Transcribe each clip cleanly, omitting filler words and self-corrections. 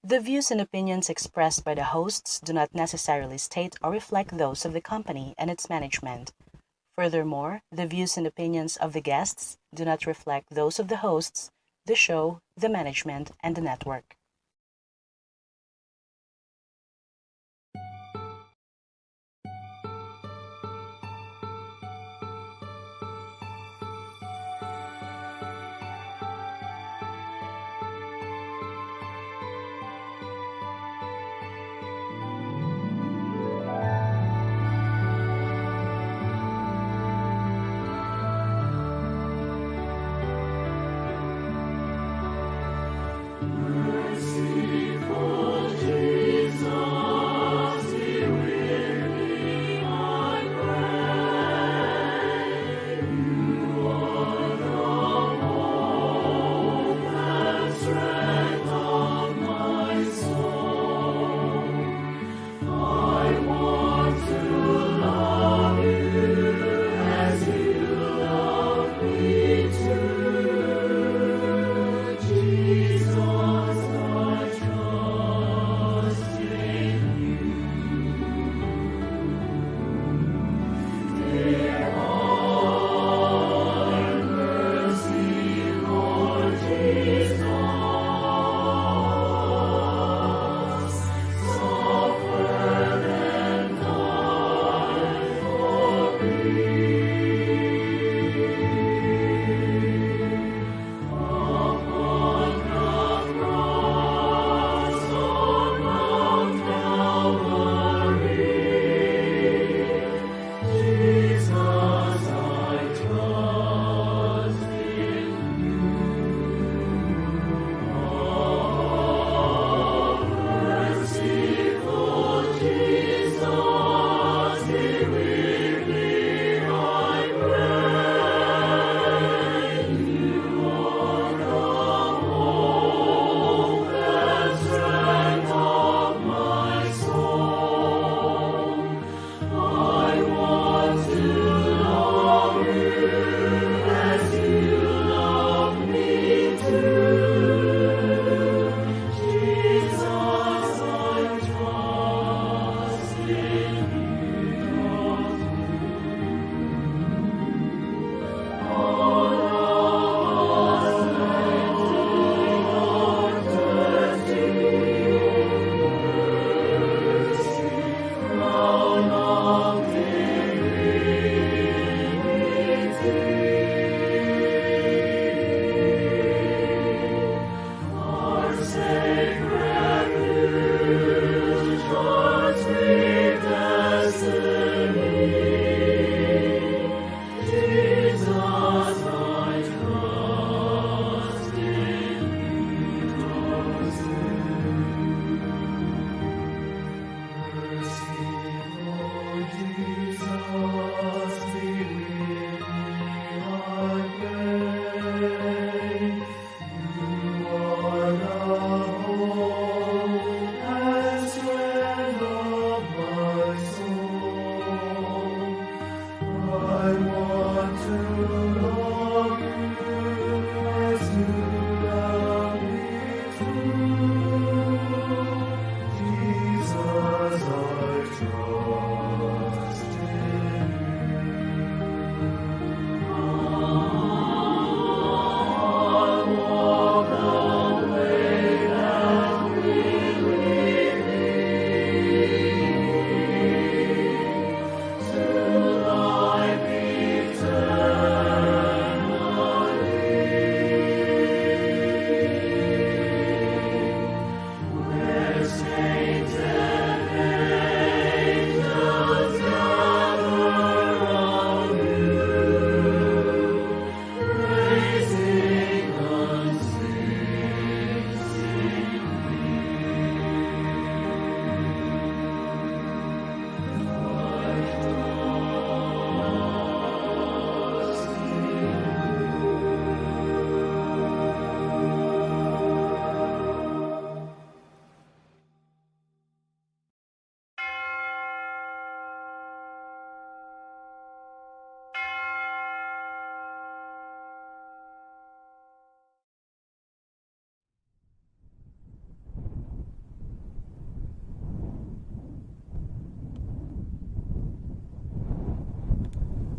The views and opinions expressed by the hosts do not necessarily state or reflect those of the company and its management. Furthermore, the views and opinions of the guests do not reflect those of the hosts, the show, the management, and the network. Jesus.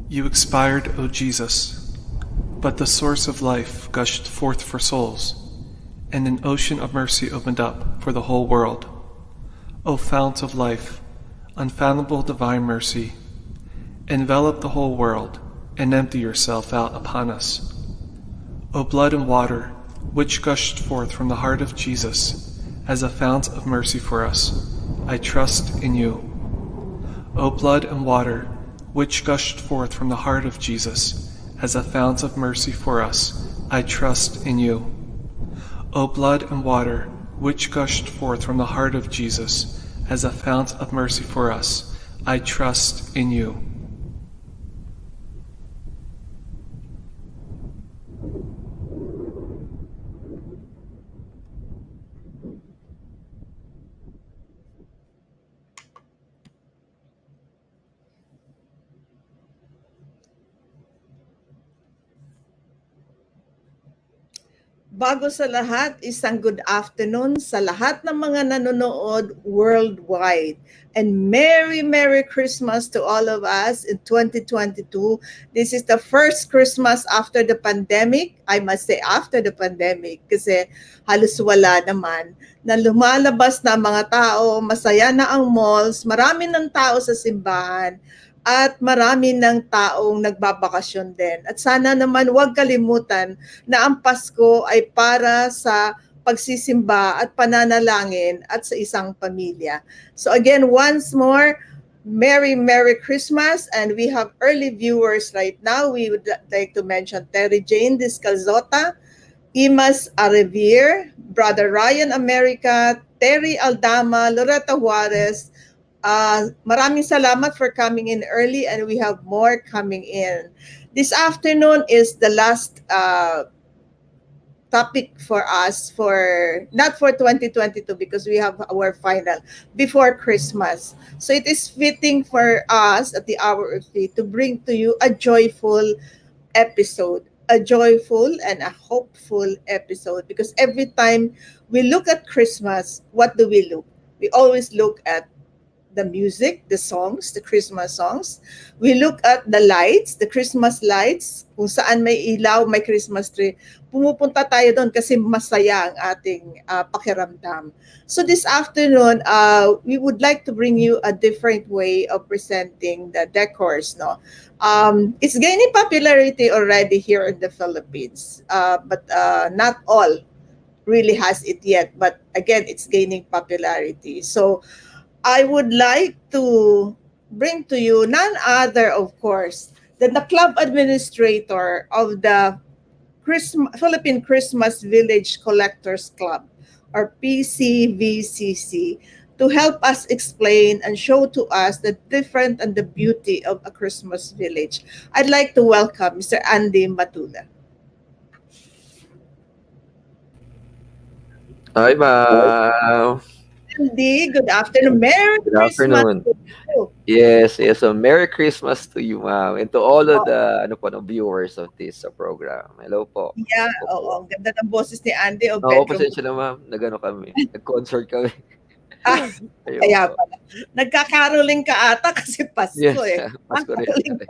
You expired, O Jesus, but the source of life gushed forth for souls, and an ocean of mercy opened up for the whole world. O fount of life, unfathomable divine mercy, envelop the whole world and empty yourself out upon us. O blood and water, which gushed forth from the heart of Jesus as a fount of mercy for us, I trust in you. O blood and water, which gushed forth from the heart of Jesus as a fount of mercy for us, I trust in you. O blood and water, which gushed forth from the heart of Jesus as a fount of mercy for us, I trust in you. Bago sa lahat, isang good afternoon sa lahat ng mga nanonood worldwide. And Merry, Merry Christmas to all of us in 2022. This is the first Christmas after the pandemic. I must say after the pandemic kasi halos wala naman. Na lumalabas na mga tao, masaya na ang malls, marami ng tao sa simbahan at marami ng taong nagbabakasyon din. At sana naman huwag kalimutan na ang Pasko ay para sa pagsisimba at pananalangin at sa isang pamilya. So again, once more, Merry, Merry Christmas. And we have early viewers right now. We would like to mention Terry Jane Discalzota, Imas Arevere, Brother Ryan America, Terry Aldama, Loretta Juarez. Maraming salamat for coming in early and we have more coming in. This afternoon is the last topic for us for not for 2022 because we have our final before Christmas. So it is fitting for us at the hour of three to bring to you a joyful episode, a joyful and a hopeful episode because every time we look at Christmas, what do we look? We always look at the music, the songs, the Christmas songs. We look at the lights, the Christmas lights, kung saan may ilaw, may Christmas tree. Pumupunta tayo doon kasi masaya ang ating pakiramdam. So this afternoon, we would like to bring you a different way of presenting the decors. No, it's gaining popularity already here in the Philippines, but not all really has it yet. But again, it's gaining popularity. So I would like to bring to you none other, of course, than the club administrator of the Philippine Christmas Village Collectors Club, or PCVCC, to help us explain and show to us the different and the beauty of a Christmas village. I'd like to welcome Mr. Andy Matula. Hi, ma'am. Andy, good afternoon. Merry Good Christmas afternoon. to you. Yes, yes. So, Merry Christmas to you, ma'am, and to all of the ano po, no, viewers of this program. Hello po. Yeah, Hello po. oo, ang ganda ng boses ni Andy. O, Oo, bedroom. pasensya na, ma'am. Nag-ano kami. Nag-concert kami. Ah, Ayun kaya po. pala. Nagkakaroling ka ata kasi Pasko Yes, eh. Pasko rin. Caroling ka.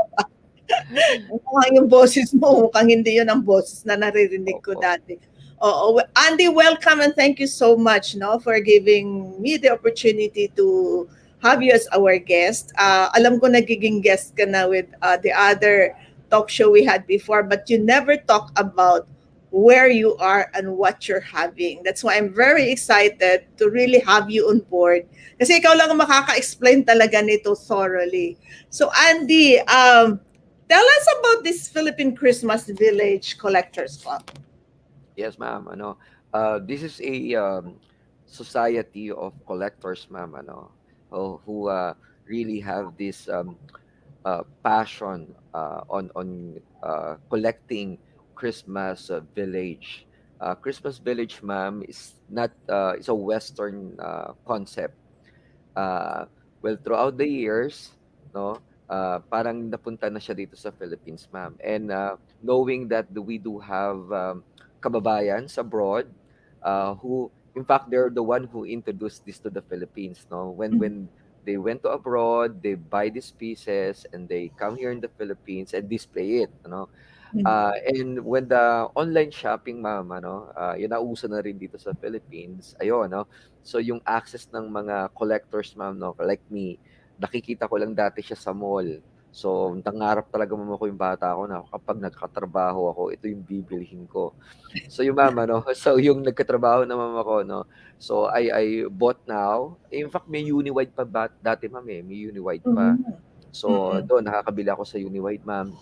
Mukhang yung boses mo, mukhang hindi yun ang boses na naririnig ko Opo. dati. Oo, Andy, welcome and thank you so much no for giving me the opportunity to have you as our guest. Alam ko nagiging guest ka na with the other talk show we had before, but you never talk about where you are and what you're having. That's why I'm very excited to really have you on board. Kasi ikaw lang ang makaka-explain talaga nito thoroughly. So Andy, tell us about this Philippine Christmas Village Collectors Club. Yes, ma'am. This is a society of collectors, ma'am. Who really have this passion on collecting Christmas village. Christmas village, ma'am, is not it's a Western concept. Uh, well, throughout the years, no, parang napunta na siya dito sa Philippines, ma'am. And knowing that we do have kababayans abroad who, in fact, they're the one who introduced this to the Philippines, no, when They went to abroad, they buy these pieces, and they come here in the Philippines and display it, ano. And when the online shopping, ma'am, ano, yun nauso na rin dito sa Philippines, ayun, no? So, yung access ng mga collectors, ma'am, no, like me, nakikita ko lang dati siya sa mall. So, nangarap talaga, ma'am, ako yung bata ako na kapag nagkatrabaho ako, ito yung bibilhin ko. So, yung ma'am, ano, so yung nagkatrabaho na ma'am ako, no, so I bought now. In fact, may Uniwide pa dati, ma'am, eh, may Uniwide pa. Mhm. So, Mm. doon nakakabili ako sa Uniwide, ma'am.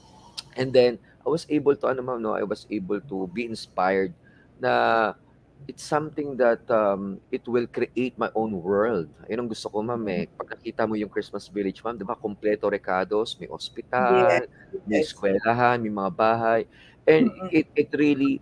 And then I was able to ano, ma'am, no, I was able to be inspired na it's something that, it will create my own world. Ayun ang gusto ko, ma'am, eh. 'Pag nakita mo yung Christmas Village, ma'am, 'di ba kumpleto rekados, may Yes. ospital, may Yes. eskuwelahan, may mga bahay, and Mm-mm. it really,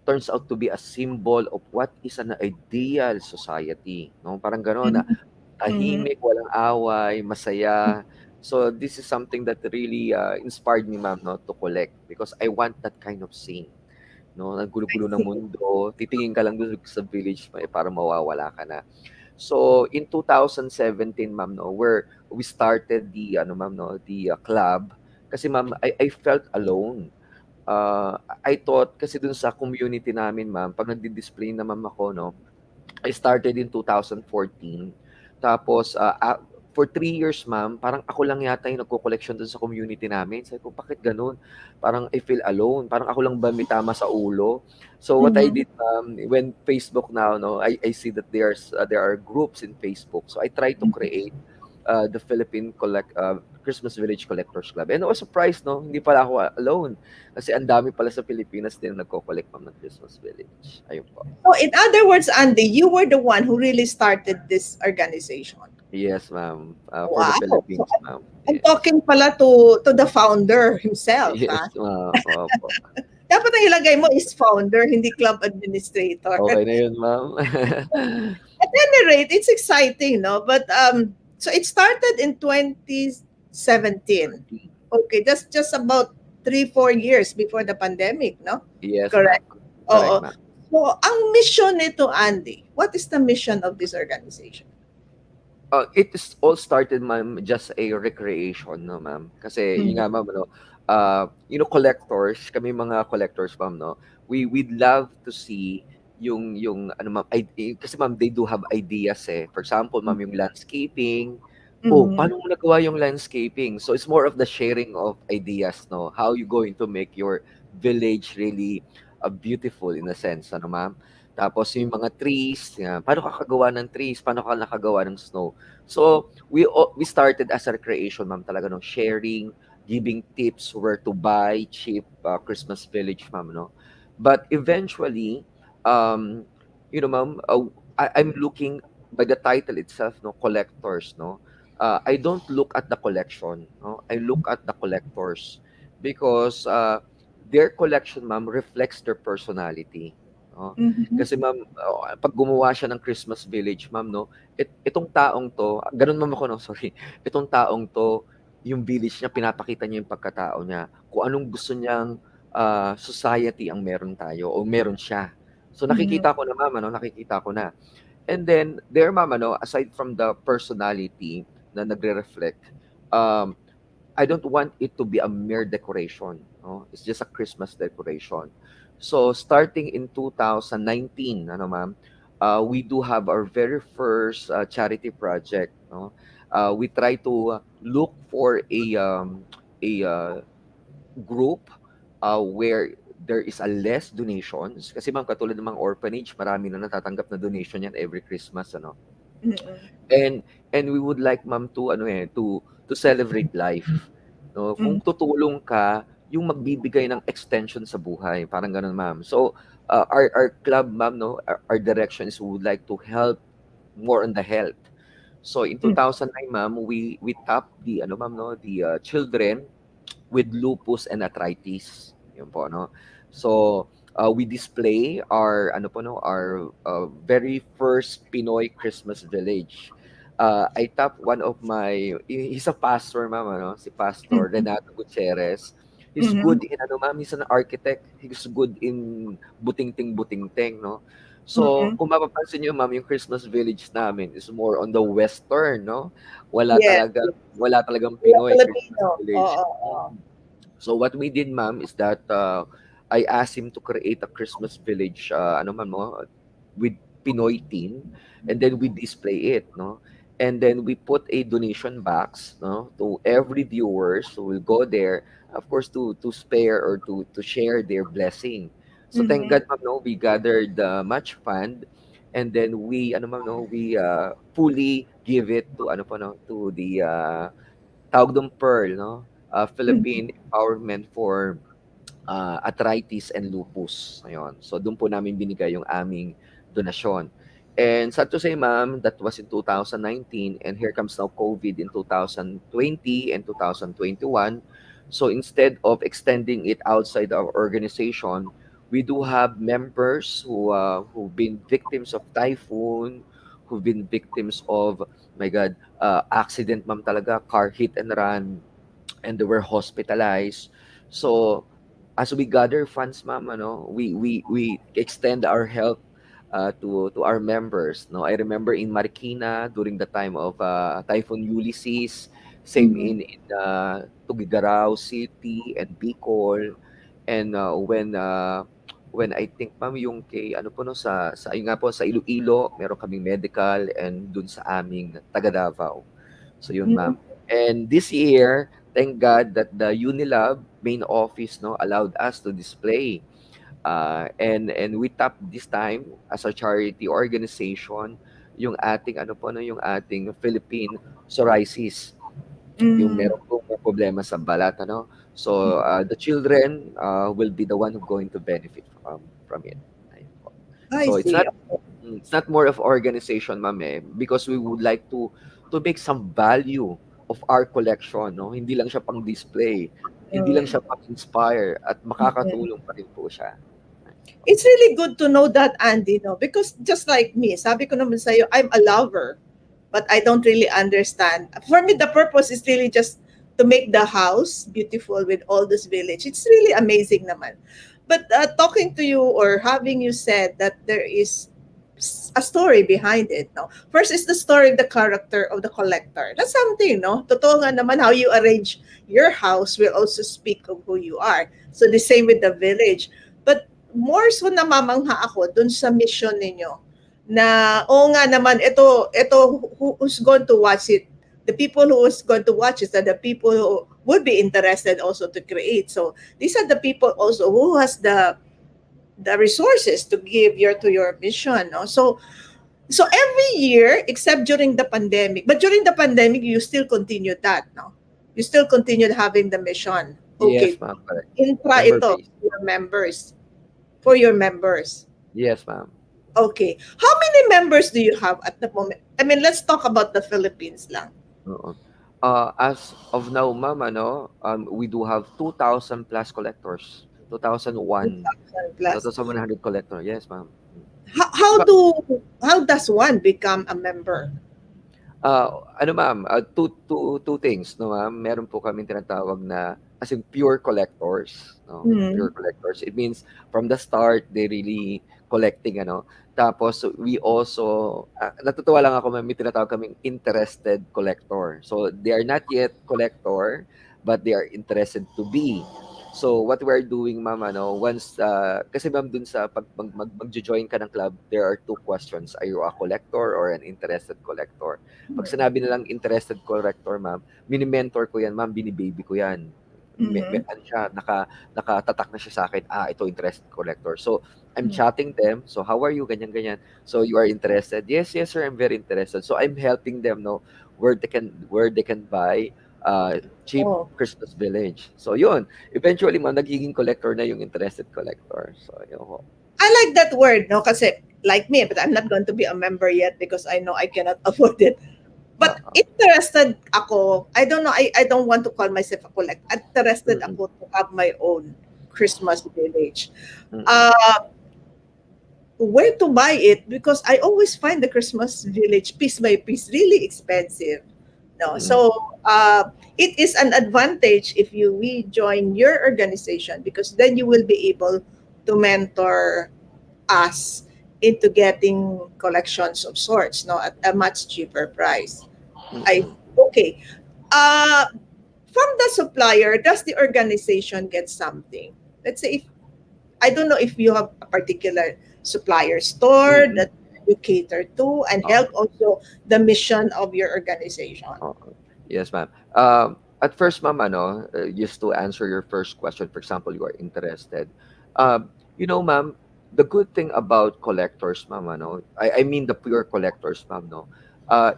turns out to be a symbol of what is an ideal society, 'no? Parang gano'n na Mhm. Mhm. tahimik, walang away, masaya. So this is something that really, inspired me, ma'am, 'no, to collect because I want that kind of scene, 'no, ang I gulo-gulo ng see. mundo, titingin ka lang dun sa village, eh, parang mawawala ka na. So in 2017, ma'am, no, where we started the ano, ma'am, no, the, club, kasi ma'am, I felt alone. I thought kasi dun sa community namin, ma'am, 'pag nagdi-display na, ma'am, ako, no, I started in 2014. Tapos, for 3 years, ma'am, parang ako lang yata yung nagko-collection dun sa community namin. Sabi ko, "Bakit gano'n? Parang I feel alone. Parang ako lang ba may tama sa ulo?" So what I Mhm. did, when Facebook now, 'no, I see that there are groups in Facebook. So I try to create, the Philippine Christmas Village Collectors Club. And I was surprised, 'no, hindi pala ako alone. Kasi ang dami pala sa Pilipinas din nagko-collect, ma'am, ng Christmas Village. Ayun po. So, in other words, Andy, you were the one who really started this organization. Yes, ma'am. For the Wow. So, Philippines, ma'am. I'm Yes. talking pala to the founder himself, Yes, ha? ma'am. Opo. Dapat ang ilagay mo is founder, hindi club administrator. Okay na yun, ma'am. At any rate, it's exciting, no? But so it started in 2017. 14. Okay, that's just about 3, 4 years before the pandemic, no? Yes, ma'am. Correct. Correct, Oo. ma'am. So, ang mission nito, Andy, what is the mission of this organization? It is all started, ma'am, just a recreation, no, ma'am. Kasi yun Mhm. nga, ma'am, ano, collectors, kami mga collectors, ma'am, no, we'd love to see yung ano, ma'am, kasi, ma'am, they do have ideas, eh. For example, ma'am, yung landscaping. Oh, Mhm. paano mo nagawa yung landscaping? So it's more of the sharing of ideas, no? How you going to make your village really, beautiful in a sense, ano, ma'am? Tapos yung mga trees, yan, paano ka kagawa ng trees? Paano ka nakagawa ng snow? So, we started as a recreation, ma'am, talaga, no, sharing, giving tips where to buy cheap, Christmas village, ma'am, no. But eventually, um, ma'am, I'm looking by the title itself, no, collectors, no. I don't look at the collection, no. I look at the collectors because, their collection, ma'am, reflects their personality, no. Mhm. Kasi, ma'am, 'pag gumawa siya ng Christmas village, ma'am, 'no, itong taong 'to, gano'n, ma'am, ako, 'no, sorry. Itong taong 'to, yung village niya, pinapakita niya yung pagkatao niya, kung anong gusto niyang, society ang meron tayo o meron siya. So, Mhm. nakikita ko na, ma'am, ano, nakikita ko na. And then there, ma'am, ano, aside from the personality na nagre-reflect, um I don't want it to be a mere decoration, no? It's just a Christmas decoration. So starting in 2019, ano, ma'am, we do have our very first, charity project, no? We try to, look for a group, where there is a less donations kasi, ma'am, katulad ng mga orphanage, marami na natatanggap na donation yan every Christmas, ano. Mhm. And we would like, ma'am, to ano, eh, to celebrate life, 'no? Kung Mhm. tutulong ka, yung magbibigay ng extension sa buhay, parang gano'n, ma'am. So, our club, ma'am, 'no, our direction is we would like to help more on the health. So in Mhm. 2009, ma'am, we tapped the ano, ma'am, 'no, the, children with lupus and arthritis, yun po, no? So, we display our ano po, no, our, very first Pinoy Christmas village. I tap one of my he's a pastor, ma'am, ano, si Pastor Mhm. Renato Gutierrez. He's Mhm. good in ano, ma'am, he's an architect. He's good in butingting-butingting, no? So, Mm-mm. kung mapapansin niyo ma'am, yung Christmas village namin is more on the western 'no, Yes. wala talagang We are Pinoy Christmas Filipino. village. Oo, oo. So what we did, ma'am, is that I asked him to create a Christmas village, ano man mo, with Pinoy theme, and then we display it, no? And then we put a donation box, no, to every viewers who will go there, of course, to spare or to share their blessing. So thank Mhm. God, ma'am, no, we gathered much fund, and then we, ano ma'am, no, we fully give it to, ano po, no, to the tawag dong Pearl, no? Mhm. Philippine Empowerment for Arthritis and Lupus. Ayun. So, doon po namin binigay yung aming donasyon. And sad to say, ma'am, that was in 2019 and here comes now COVID in 2020 and 2021. So, instead of extending it outside our organization, we do have members who've been victims of typhoon, who've been victims of, my God, accident, ma'am, talaga, car hit and run, and they were hospitalized. So, as we gather funds, ma'am, ano, we extend our help to our members. No, I remember in Marikina during the time of Typhoon Ulysses, same Mhm. in Tuguegarao City and Bicol, and when I think ma'am yung kay ano po no sa ayun nga po sa Iloilo, meron kaming medical and dun sa aming taga Davao. So yun Mhm. ma'am. And this year, thank God that the Unilab main office no allowed us to display. And we tap this time as a charity organization yung ating ano po no yung ating Philippine psoriasis, yung Mhm. meron pong problema sa balat ano. So the children will be the one who going to benefit from it. Ayun po. I So see. it's not more of organization, ma'am, eh, because we would like to make some value of our collection, no? Hindi lang siya pang-display, hindi lang Mm. siya pang-inspire at makakatulong pa rin po siya. It's really good to know that, Andy, no? Because just like me, sabi ko naman sa'yo, I'm a lover, but I don't really understand. For me, the purpose is really just to make the house beautiful with all this village. It's really amazing naman. But talking to you or having you said that there is a story behind it, no? First is the story of the character of the collector. That's something, no? Totoo nga naman how you arrange your house will also speak of who you are. So the same with the village. But more so namamangha ako dun sa mission ninyo na oo nga naman ito who's going to watch it, the people who is going to watch it are the people who would be interested also to create. So these are the people also who has the resources to give your to your mission, no? So every year except during the pandemic, but during the pandemic you still continued that, no? You still continued having the mission. Yes, Okay, ma'am, correct. intra Member ito base. your members, for your members. Yes, ma'am. Okay. How many members do you have at the moment? I mean, let's talk about the Philippines lang. Oo. As of now, ma'am, ano, we do have 2,000 plus collectors. 2,001. 2,000 plus. 2,100 collector. Yes, ma'am. How how does one become a member? Ano ma'am, two things 'no ma'am. Meron po kaming tinatawag na as in pure collectors 'no, Mm. pure collectors. It means from the start they really collecting ano. Tapos we also natutuwa lang ako ma'am, may tinatawag kaming interested collector. So they are not yet collector, but they are interested to be. So what we are doing ma'am ano, once kasi ma'am dun sa pag magjo-join ka ng club, there are two questions. Are you a collector or an interested collector? Pag sinabi nilang interested collector, ma'am, mini-mentor ko 'yan, ma'am, bini-baby ko 'yan. Mhm. Ano siya, nakatatak na siya sa akin, ito interested collector. So, I'm chatting them, "So, how are you?" Ganyan, ganyan. "So, you are interested?" "Yes, yes, sir, I'm very interested." So, I'm helping them know where they can buy cheap Oh. Christmas village. So, yun. Eventually, ma'am, nagiging collector na yung interested collector. So, yun ho. I like that word, no? Kasi like me, but I'm not going to be a member yet because I know I cannot afford it. But Oo. interested ako. I don't know. I don't want to call myself a collect. Interested Mm, ako to have my own Christmas village. mm, Uh, where to buy it because I always find the Christmas village piece by piece really expensive. No, mm, so it is an advantage if you we join your organization because then you will be able to mentor us into getting collections of sorts, no, at a much cheaper price. I Mm-mm. Okay. Uh, from the supplier, does the organization get something? Let's say if I don't know if you have a particular supplier store Mm-mm. that you cater to and help Okay. also the mission of your organization. Okay. Yes, ma'am. At first, ma'am, just to answer your first question, for example, you are interested. Ma'am, the good thing about collectors, ma'am, I mean the pure collectors, ma'am, no,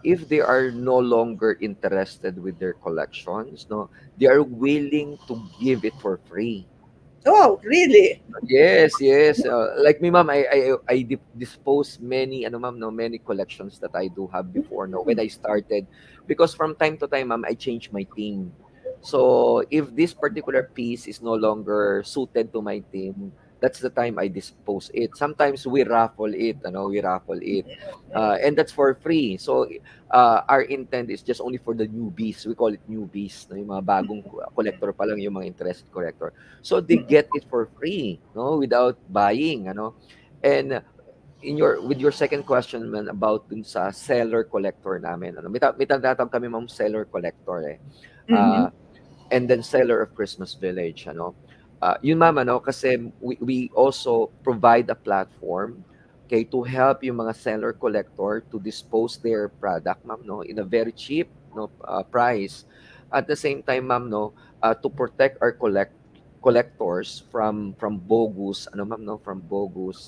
if they are no longer interested with their collections, no, they are willing to give it for free. Oh, really? Yes, yes. Like me, ma'am, I dispose many, ma'am, no, many collections that I do have before, no, when I started, because from time to time, ma'am, I change my team. So if this particular piece is no longer suited to my team, that's the time I dispose it. Sometimes we raffle it, and that's for free. So our intent is just only for the newbies. We call it newbies, no, yung mga bagong collector pa lang, yung mga interested collector. So they get it for free, no, without buying, And in your with your second question man about dun sa seller collector namin, may tinatawag kami ma'am seller collector eh. Mm-hmm. Ah, and then seller of Christmas Village, yun ma'am, kasi we also provide a platform, okay, to help yung mga seller collector to dispose their product, ma'am, no, in a very cheap, no, price. At the same time, ma'am, no, to protect our collectors from bogus, ma'am, no, from bogus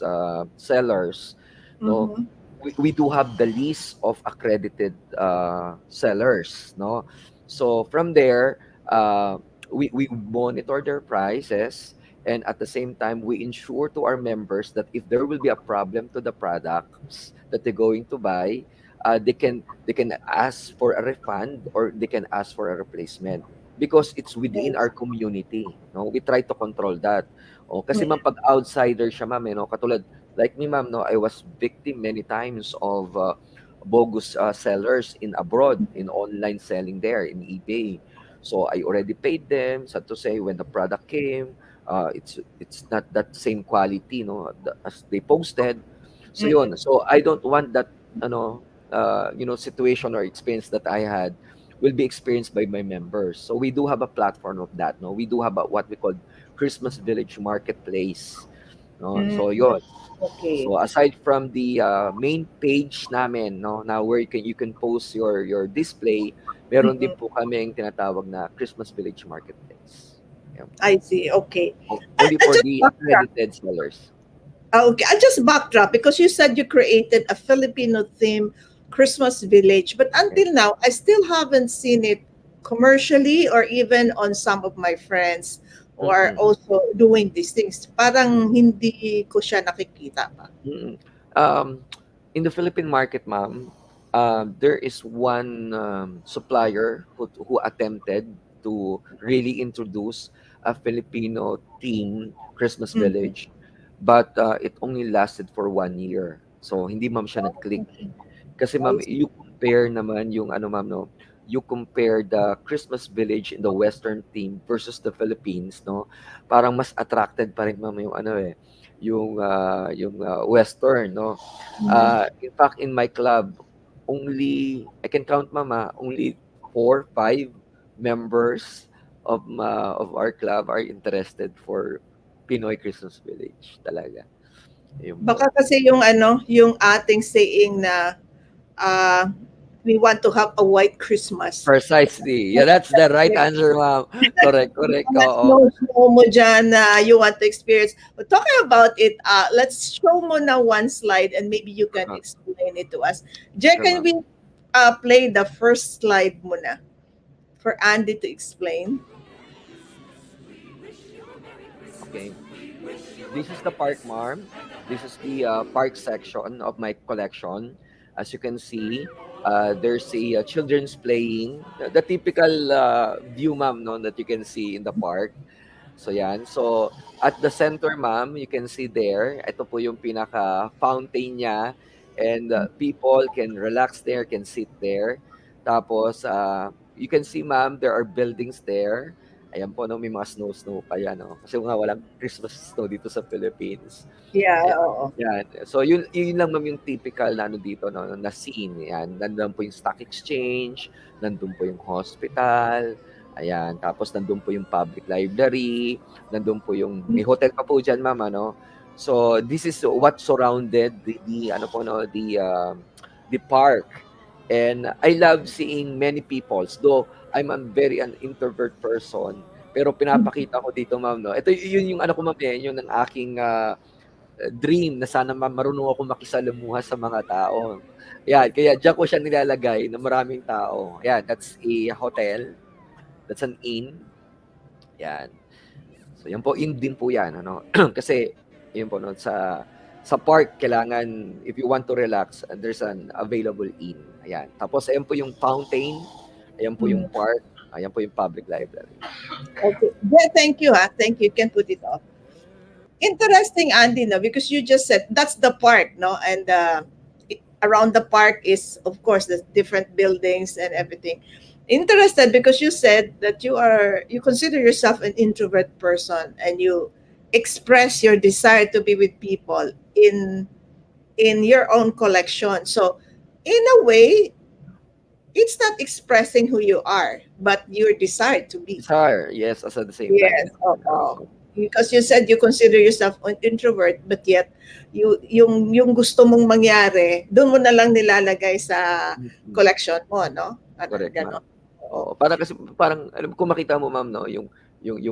sellers, no. Mm-hmm. We do have the list of accredited sellers, no. So from there, we monitor their prices, and at the same time we ensure to our members that if there will be a problem to the products that they're going to buy, they can ask for a refund or they can ask for a replacement because it's within our community, no, we try to control that. Kasi ma'am, pag outsider siya ma'am, katulad like me ma'am, no, I was victim many times of bogus sellers in abroad in online selling there in eBay. So I already paid them. Sad to say, when the product came, it's not that same quality, no, as they posted. So yun. So I don't want that, situation or experience that I had will be experienced by my members. So we do have a platform of that. No, we do have what we call Christmas Village Marketplace. No, Mm-hmm. so yun. Okay. So aside from the main page namin, no, now where you can post your display, meron din Mm-mm. po kaming tinatawag na Christmas Village Marketplace. Yeah. I see. Okay. Only I for just the backtrack. accredited sellers. Okay, I just backtrack because you said you created a Filipino theme Christmas village, but Yeah. until now, I still haven't seen it commercially or even on some of my friends who are Mm-mm. also doing these things. Parang hindi ko siya nakikita pa. Mm. In the Philippine market, ma'am, there is one supplier who attempted to really introduce a Filipino theme Christmas Mhm. village, but it only lasted for 1 year. So hindi ma'am siya nag-click. Kasi I ma'am, see. you compare naman yung ma'am, no, you compare the Christmas village in the Western theme versus the Philippines, no? Parang mas attracted pa rin ma'am yung Western, no? Mhm. In fact, in my club, only I can count ma'am, only 4, 5 members of our club are interested for Pinoy Christmas Village talaga. Ayun Baka po. kasi yung yung ating saying na uh, we want to have a white Christmas. Precisely. Yeah, that's the right answer, ma'am. Correct, correct. Mga Oo. snow mo dyan na you want to experience. But talking about it, let's show mo na one slide and maybe you can Uh-huh. explain it to us. Jay, Sure, can ma'am. we play the first slide muna for Andy to explain? Okay. This is the park, ma'am. This is the park section of my collection. As you can see, there's a children's playing, the typical view, ma'am, no, that you can see in the park. So yan. So at the center, ma'am, you can see there, ito po yung pinaka fountain niya, and people can relax there, can sit there. Tapos you can see, ma'am, there are buildings there, Ayan po 'no, may mga snow pa 'yan 'no, kasi nga walang Christmas snow dito sa Philippines. Yeah, Ayan, oo. 'yan. So yun lang ma'am yung typical na ano dito 'no, na scene, 'yan. Nando'n po yung stock exchange, nandun po yung hospital, ayan. Tapos nandun po yung public library, nandun po yung may hotel pa po diyan ma'am ano. So this is what surrounded the ano po 'no, the park. And I love seeing many peoples, though I'm a very an introvert person, pero pinapakita ko dito ma'am 'no, ito yun yung ano ko ma'am, eh, yun ang aking, dream na sana marunong akong makisalamuha sa mga tao. Yan, kaya diyan ko siya nilalagay na maraming tao. Yan, that's a hotel, that's an inn, yan. So yan po, inn din po yan ano, kasi yun po 'no, sa park kailangan if you want to relax, there's an available inn, ayan. Tapos ayan po yung fountain, ayan po yung Mm. park, ayan po yung public library. Okay. Yeah, thank you, ha. Thank you. You can put it off. Interesting, Andy, no, because you just said that's the park, no, and around the park is, of course, the different buildings and everything. Interested because you said that you consider yourself an introvert person and you express your desire to be with people in your own collection. So, in a way, it's not expressing who you are, but your desire to be. Desire, yes, as at the same time. Yes, oo. Because you said you consider yourself an introvert, but yet yung gusto mong mangyari, doon mo na lang nilalagay sa collection mo, no? Correct, ma'am. Ganon. Oo, para kasi parang alam kung makita mo ma'am 'no, yung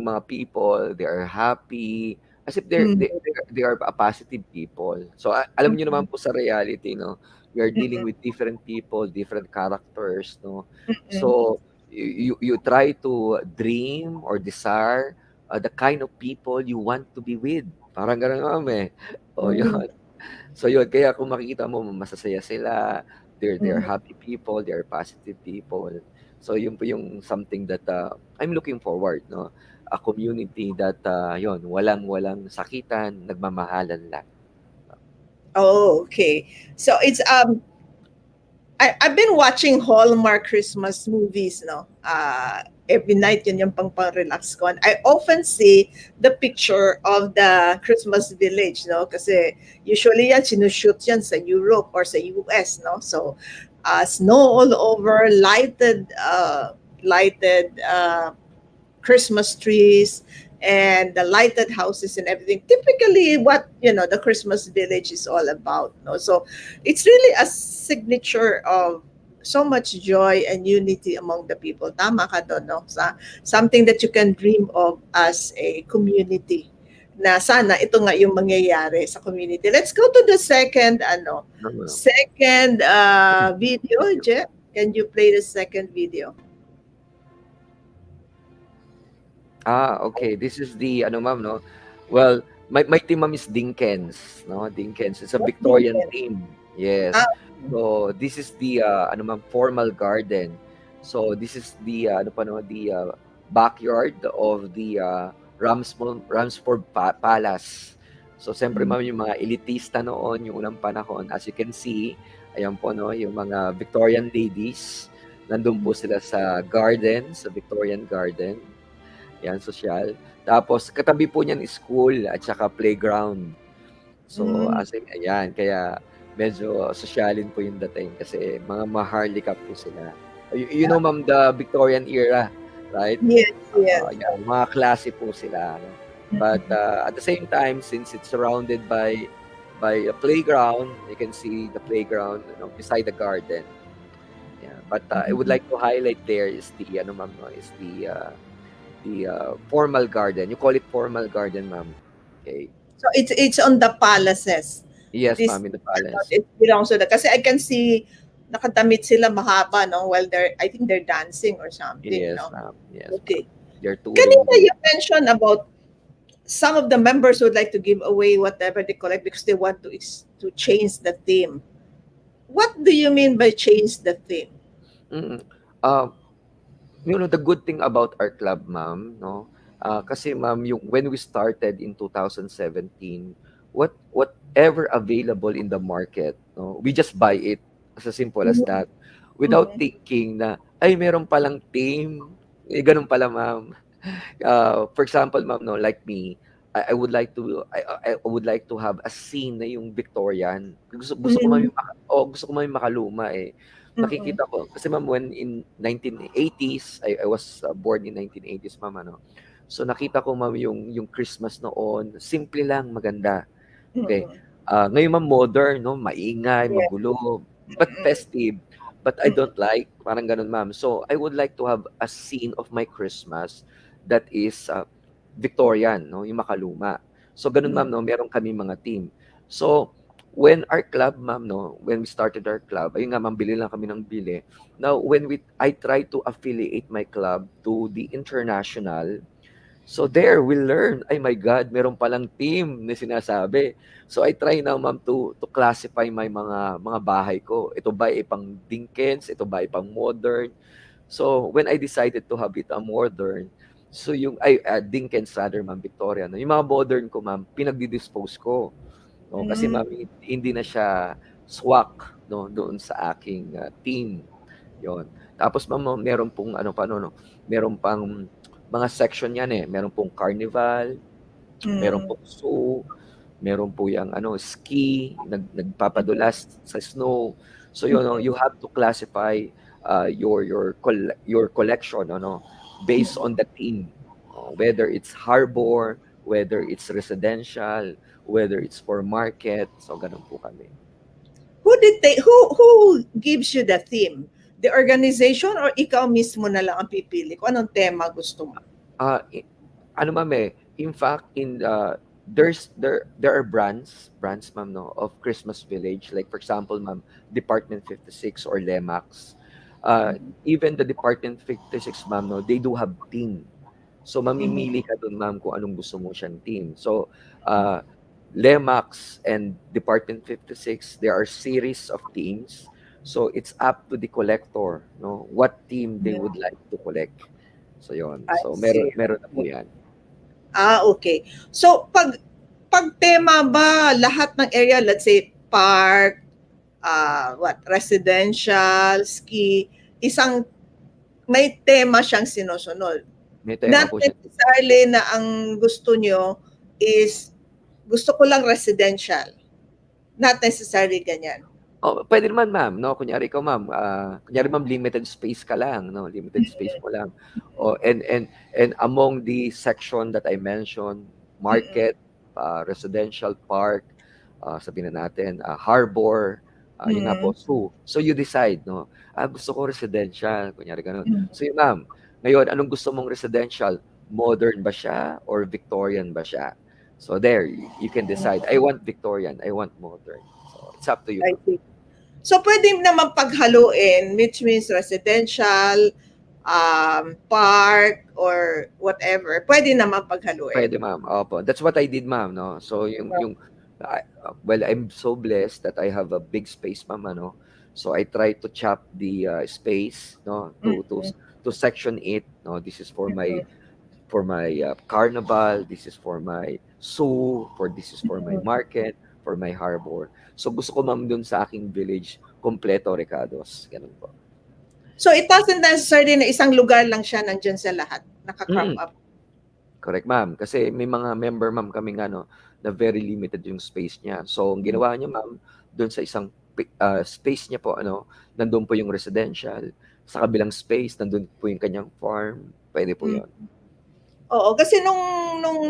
mga people, they are happy, as if Mm. they are a positive people. So, alam niyo naman Mm. po sa reality 'no, we are dealing Mm. with different people, different characters 'no. Mm. So, you try to dream or desire, the kind of people you want to be with. Parang gano'n ma'am, eh. Oh, Mm. yun. So yun, kaya kung makikita mo masasaya sila, they're Mm. happy people, they're positive people. So yun po yung something that I'm looking forward, no? A community that yun, walang sakitan, nagmamahalan lang. Oh, okay. So it's I've been watching Hallmark Christmas movies, no? Every night yun yung pang-relax ko. And I often see the picture of the Christmas village, no? Kasi usually yan, sinushoot yan sa Europe or sa US, no? So, snow all over, lighted Christmas trees and the lighted houses and everything. Typically, what the Christmas village is all about. No, so it's really a signature of so much joy and unity among the people. Tama ka doon, no? Something that you can dream of as a community. Na sana ito nga yung mangyayari sa community. Let's go to the second video, Jeff. Can you play the second video? Okay. This is the ano ma'am, no? Well, my team ma'am is Dinkins, no? Dinkins. It's a Victorian team. Yes. So this is the ano ma'am, formal garden. So this is the ano pa no, the backyard of the Ramsford Palace. So siyempre ma'am yung mga elitista noon, yung unang panahon, as you can see, ayan po no, yung mga Victorian ladies, nandun po sila sa garden, sa Victorian garden. Yan, social. Tapos, katabi po niyan school at saka playground. So, as in, ayan, kaya medyo sosyalin po yung dating kasi mga maharlika po sila. You know, ma'am, the Victorian era, right? Yes, yes. Yan, mga klase po sila. No? But at the same time, since it's surrounded by a playground, you can see the playground beside the garden. Yeah, but I would like to highlight there is the ano ma'am, no, is the formal garden. You call it formal garden, ma'am. Okay. So it's on the palaces. Yes, ma'am, in the palace. It belongs to that. Kasi I can see nakadamit sila mahaba, no? While I think they're dancing or something. Yes, no? ma'am. Yes. Okay. Ma'am. They're touring. Kanina you mentioned about some of the members would like to give away whatever they collect because they want to change the theme. What do you mean by change the theme? The good thing about our club, ma'am, no? Kasi ma'am, when we started in 2017, whatever available in the market, no, we just buy it. As simple as that. Without thinking na, ay, meron palang team. Ganun pala, ma'am. For example, ma'am, no, like me, I would like to I would like to have a scene na yung Victorian. Gusto ko ma'am Mm, yung gusto ko ma'am yung makaluma, eh. mm, Nakikita ko kasi ma'am when in 1980s, I was born in 1980s ma'am, ano. So nakita ko ma'am yung Christmas noon, simple lang, maganda. Okay. mm. Ngayon ma'am modern 'no, maingay, Yeah. magulo, but festive. But I Mm, don't like, parang gano'n ma'am. So I would like to have a scene of my Christmas that is, Victorian 'no, yung makaluma. So gano'n ma'am mm, 'no, meron kaming mga team. So when our club ma'am 'no, when we started our club, ayun nga ma'am, bili lang kami ng bili. Now when I try to affiliate my club to the international. So there we learn, ay my God, meron palang team na sinasabi. So I try now ma'am to classify my mga bahay ko. Ito ba ay pang Dinkins, ito ba ay pang modern. So when I decided to have it a modern, so yung ay Dinkins rather ma'am, Victoria, no. Yung mga modern ko ma'am, pinagdi-dispose ko. No, kasi ma'am mm, hindi na siya swak no doon sa aking team. 'Yon. Tapos ma'am, no, meron pong ano pa no, meron pang mga section 'yan, eh. Meron pong carnival, meron mm, pong zoo, meron po yang ano, ski, nagpapadulas sa snow. So yun 'no, you have to classify, your collection ano, based on the theme. Whether it's harbor, whether it's residential, whether it's for market, so gano'n po kami. who gives you the theme? The organization or ikaw mismo na lang ang pipili kung anong tema gusto mo? Ah, ano ma'am, eh, in fact there are brands ma'am 'no, of Christmas Village. Like for example ma'am, Department 56 or Lemax. Even the Department 56 ma'am 'no, they do have team. So Mhm, mamimili ka dun ma'am kung anong gusto mo siyang team. So, Lemax and Department 56, there are series of teams. So it's up to the collector 'no, what team they would mhm. like to collect. So yon. I So meron see. meron na po Okay. 'yan. Okay. So pag tema ba lahat ng area, let's say park, residential, ski, isang may tema siyang sinusunod. May tema Not po siya. necessarily na ang gusto nyo is gusto ko lang residential. Not necessarily ganyan. Puwede naman ma'am 'no, kunyari ikaw ma'am, kunyari ma'am limited space ka lang 'no, limited space mo lang. And among the section that I mentioned, Mm, market, residential park, sabihin na natin, harbor, yun nga mm, po, zoo. So you decide 'no, gusto ko residential, kunyari gano'n. mm. So yun ma'am, ngayon anong gusto mong residential, modern ba siya or Victorian ba siya? So there, you can decide, "I want Victorian, I want modern." So it's up to you I ma'am. see. So pwede naman paghaluin, which means residential, park, or whatever. Pwede naman paghaluin. Puwede ma'am, opo. That's what I did ma'am 'no. So yung well, I'm so blessed that I have a big space ma'am ano. So I try to chop the, space 'no, Mm, to section it 'no. This is mm, for my, carnival, this is for my zoo, this is for my mm. market, for my harbor. So gusto ko ma'am dun sa aking village kumpleto Recados, gano'n po. So it doesn't necessarily na isang lugar lang siya nandyan sa lahat, naka-crop Mm. up. Correct, ma'am. Kasi may mga member ma'am kaming ano, na very limited yung space niya. So, ang ginawa niya ma'am, do'n sa isang space niya po ano, nando'n po yung residential. Sa kabilang space, nando'n po yung kanyang farm. Puwede po Mm. 'yun. Oo, kasi nung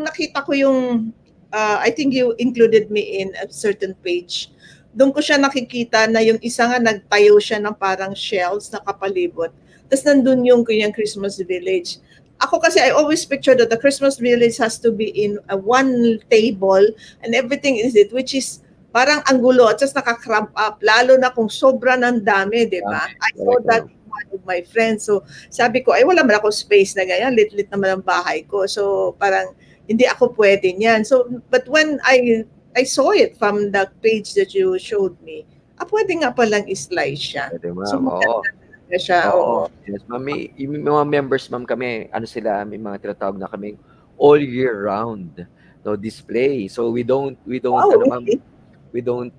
nakita ko yung, I think you included me in a certain page. Doon ko siya nakikita na yung isa nga nagtayo siya ng parang shelves na kapalibot. Tapos nandun yung kanyang Christmas village. Ako kasi I always picture that the Christmas village has to be in a one table and everything is it, which is parang ang gulo at just naka-cramp up. Lalo na kung sobra ng dami, di Tama, ba? I saw correct that ma'am. in one of my friends. So sabi ko, ay wala man ako space na ganyan, lit-lit naman ang bahay ko. So parang hindi ako pwede niyan. So but when I saw it from the page that you showed me, pwede nga palang slice siya. Puwede So ma'am, oo. maganda talaga siya, Oo, oo. yes ma'am. Yung mga members ma'am kami, ano sila, may mga tinatawag na kaming all year round no display. So we don't Wow, ano ma'am, really? we don't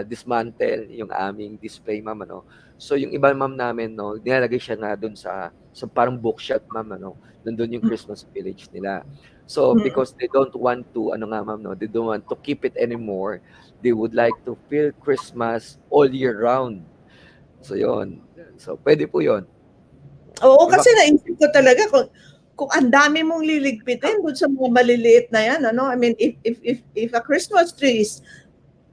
dismantle yung aming display, ma'am, ano. So yung iba, ma'am, namin, no, nilalagay siya na doon sa parang bookshelf, ma'am, ano. Nandun yung Christmas village nila. So Mm. because they don't want to, ano nga, ma'am, no, they don't want to keep it anymore. They would like to feel Christmas all year round. So yun. So pwede po yun. Oo, In kasi fact, naisip ko talaga kung ang dami mong liligpitin dun sa mga maliliit na yan, ano? I mean, if a Christmas tree is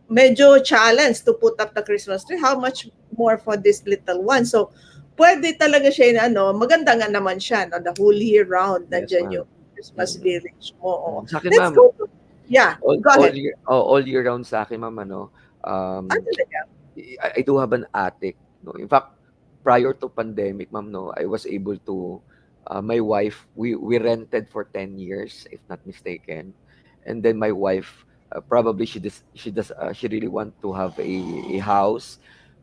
medyo challenge to put up the Christmas tree, how much more for this little one? So, pwede talaga siya yung ano, maganda nga naman siya, no? The whole year round, yes, nandiyan ma'am. yung Christmas Mm. village mo. Oo. Sa akin, Let's ma'am, go to, yeah, go ahead. all year round sa akin, ma'am, ano, Ah, um, talaga? I do have an attic, no. In fact, prior to pandemic, ma'am, no, I was able to my wife, we rented for 10 years, if not mistaken. And then my wife, probably she really want to have a house.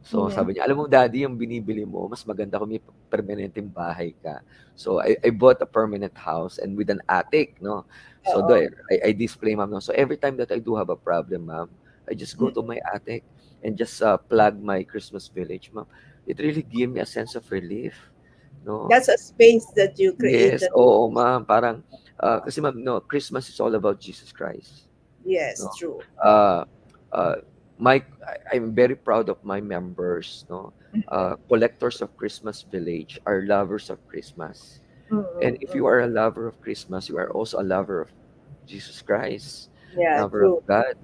So Mhm. sabi niya, alam mo, daddy, yung binibili mo, mas maganda kung may permanenteng bahay ka. So I bought a permanent house and with an attic, no. So Oo. there, I display, ma'am, no. So every time that I do have a problem, ma'am, I just go to my attic and just plug my Christmas village, ma'am. It really gave me a sense of relief, no? That's a space that you Yes, created. oo, ma'am. Parang, kasi ma'am, no, Christmas is all about Jesus Christ, Yes, no? true. Uh, uh, I'm very proud of my members, no? Collectors of Christmas Village are lovers of Christmas. And if you Mm-mm. are a lover of Christmas, you are also a lover of Jesus Christ, Yeah, lover of true. God.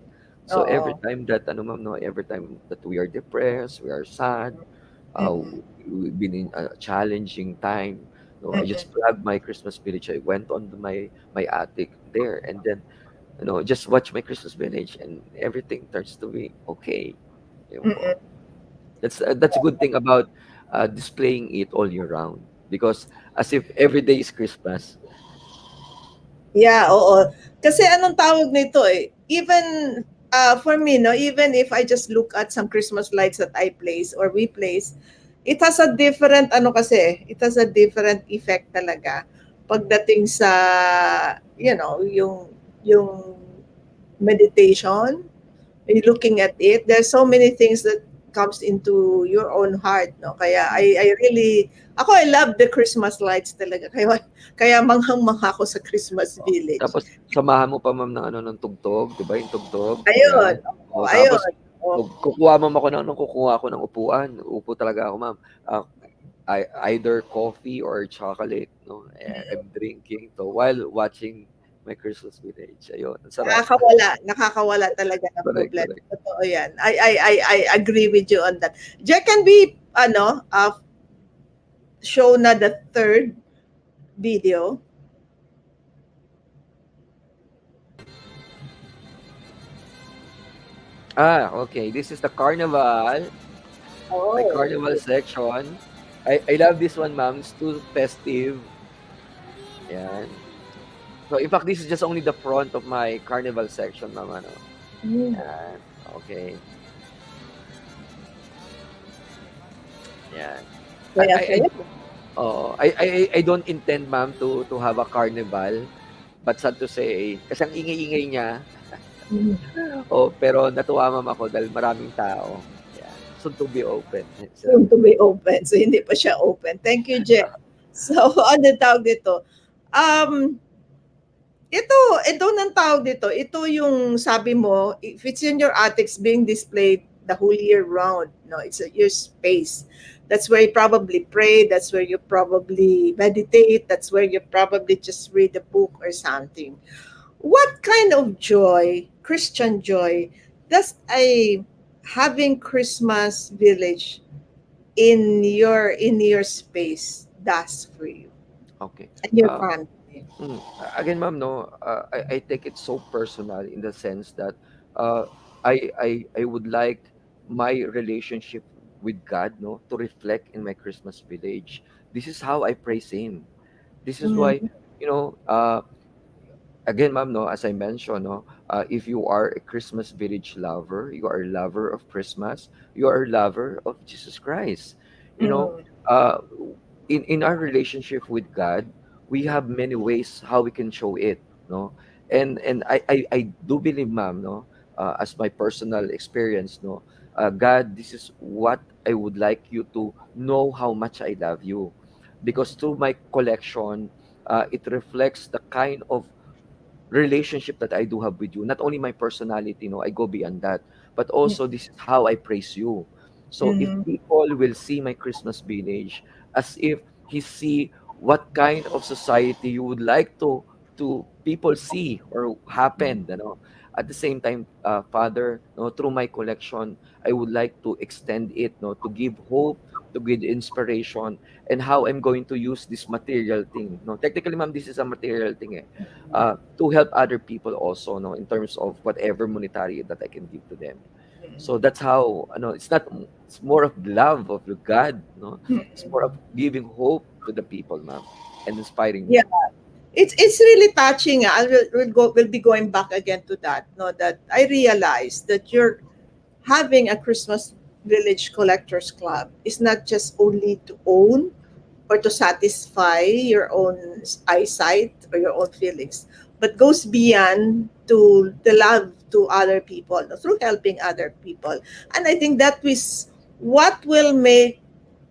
So every Oo. time that, ano, ma'am, no, every time that we are depressed, we are sad, uh, Mm-mm. we've been in a challenging time. No, I Mm-mm. just plugged my Christmas village. I went on to my attic there, and then just watch my Christmas village, and everything turns to be okay. Yun po. Mm-mm. That's a good thing about displaying it all year round because as if every day is Christmas. Yeah, oo. Kasi anong tawag nito eh, even for me, no, even if I just look at some Christmas lights that I place or we place, it has a different, ano kasi, it has a different effect talaga pagdating sa, yung meditation, looking at it, there's so many things that comes into your own heart, no? Kaya I really, I love the Christmas lights talaga. Kaya manghang-mangha ako sa Christmas village. Tapos samahan mo pa, ma'am, ng ng tugtog, 'di ba, yung tugtog, Ayun, 'yan. oo, O tapos ayun. Oo. kukuha, ma'am, ako kukuha ako ng upuan, uupo talaga ako, ma'am. Ah, either coffee or chocolate, no? I'm drinking to while watching my Christmas Village. Ayun, ang sarap. Nakakawala talaga ng Correct, problema. correct. Totoo 'yan. I agree with you on that. Jack, can we show na the third video? Okay. This is the carnival, my Oh, carnival section. I love this one, ma'am. It's too festive. Yan. So, in fact, this is just only the front of my carnival section, ma'am, ano. mm, Yan. Okay. Yan. I kaya I I saya. oo. I don't intend, ma'am, to have a carnival, but sad to say, kasi ang ingay-ingay niya. Mm. Oh, pero natuwa, ma'am, ako dahil maraming tao. Yan. Soon to be open. Soon Sabi to ko. be open. So, hindi pa siya open. Thank you, Jen. So, ano tawag dito? Um, ito ng tawag dito. Ito yung sabi mo, if it's in your attics being displayed the whole year round, no, it's your space. That's where you probably pray. That's where you probably meditate. That's where you probably just read a book or something. What kind of joy, Christian joy, does a having Christmas village in your space does for you Okay. and your Uh, family? Again, ma'am, no, I take it so personal in the sense that uh, I would like my relationship with God, no, to reflect in my Christmas village. This is how I praise Him. This is why, Mm, you know, uh, again, ma'am, no, as I mentioned, no, if you are a Christmas village lover, you are a lover of Christmas, you are a lover of Jesus Christ. You know, mm, uh, in our relationship with God, we have many ways how we can show it, no. And I do believe, ma'am, no, as my personal experience, no, God, this is what I would like you to know how much I love you, because through my collection, it reflects the kind of relationship that I do have with you. Not only my personality, no, I go beyond that, but also this is how I praise you. So if Mm-hmm. people will see my Christmas village as if he see what kind of society you would like to people see or happen, you know. At the same time, Father, no, through my collection, I would like to extend it, no, to give hope, to give inspiration, and how I'm going to use this material thing. No, technically, ma'am, this is a material thing, eh, to help other people also, no, in terms of whatever monetary that I can give to them. So that's how, it's not, it's more of love of the God, no, it's more of giving hope to the people, ma'am, and inspiring Yeah, them. it's really touching. I will be going back again to that. No, that I realized that you're having a Christmas Village Collectors Club is not just only to own or to satisfy your own eyesight or your own feelings, but goes beyond to the love to other people through helping other people. And I think that is what will make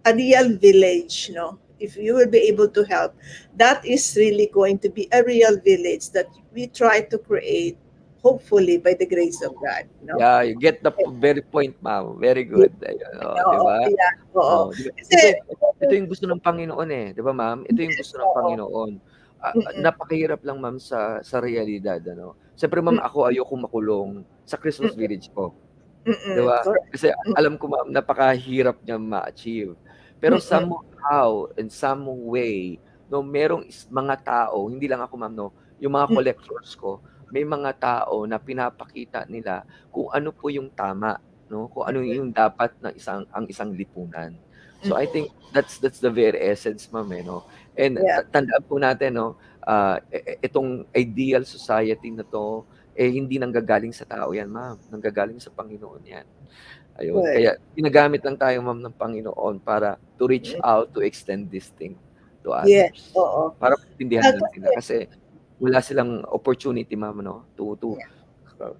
a real village, if you will be able to help, that is really going to be a real village that we try to create, hopefully by the grace of God. Yeah, you get the very point, ma'am. Very Yeah, good. Ayun, oh, 'di oo, ba? yeah, oo. Oh, 'di ba? Kasi, Ito yung gusto ng Panginoon, eh, 'di ba, ma'am? Ito yung gusto ng oo, Panginoon. mm, Napakahirap lang, ma'am, sa realidad, ano. Siyempre, ma'am, mm, ako ayokong makulong sa Christmas mm, Village ko. 'Di ba? correct. Kasi Mm, alam ko, ma'am, napakahirap niyang ma-achieve. Pero mm, somehow, in some way, no, merong mga tao, hindi lang ako, ma'am, no, yung mga mm, collectors ko, may mga tao na pinapakita nila kung ano po yung tama, no, kung ano yung dapat ng isang lipunan. So I mm, think that's the very essence, ma'am, eh, no. And yeah, tandaan po natin, no, itong ideal society na 'to, eh, hindi nanggagaling sa tao 'yan, ma'am, nanggagaling sa Panginoon 'yan. Ayun, correct. kaya ginagamit lang tayo, ma'am, ng Panginoon para to reach Mm, out, to extend this thing to yes, others. oo. Para maintindihan Ah, lang kasi, nila kasi wala silang opportunity, ma'am, 'no, to yeah.